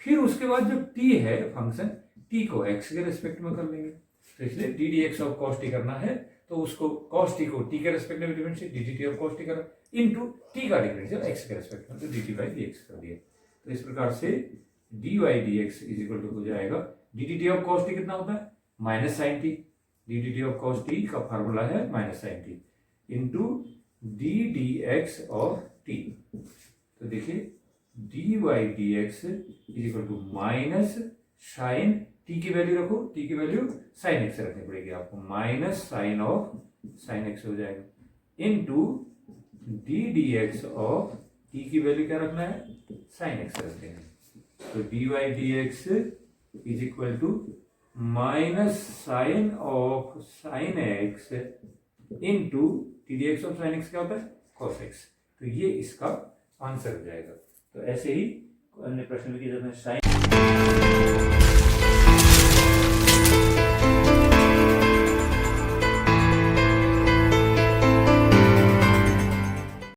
फिर उसके बाद जो टी है फंक्शन टी को एक्स के रिस्पेक्ट में कर लेंगे। तो इसलिए D D x of cos T करना है तो उसको कॉस टी को टी के रेस्पेक्ट में differentiate D D T of cos T करा इनटू टी का डिफरेंशियल एक्स के रेस्पेक्ट में, तो d t by d x कर दिया। तो इस प्रकार से d y d x is equal to हो जाएगा d D T of cos t कितना होता है minus sine t, d D T of cos t का फार्मूला है minus sine t into D D x of t. तो देखिए d y d x is equal to minus sine t की value रखो, t की value sine x रखनी पड़ेगी आपको, minus sine of sine x हो जाएगा into d D x of t की वैल्यू क्या रखना है साइन एक्स रखते हैं। तो d y d x is equal to minus sine of sine x into d D x of sine x क्या होता है कॉस एक्स। तो ये इसका आंसर हो जाएगा। तो ऐसे ही अन्य प्रश्न की जब मैं साइन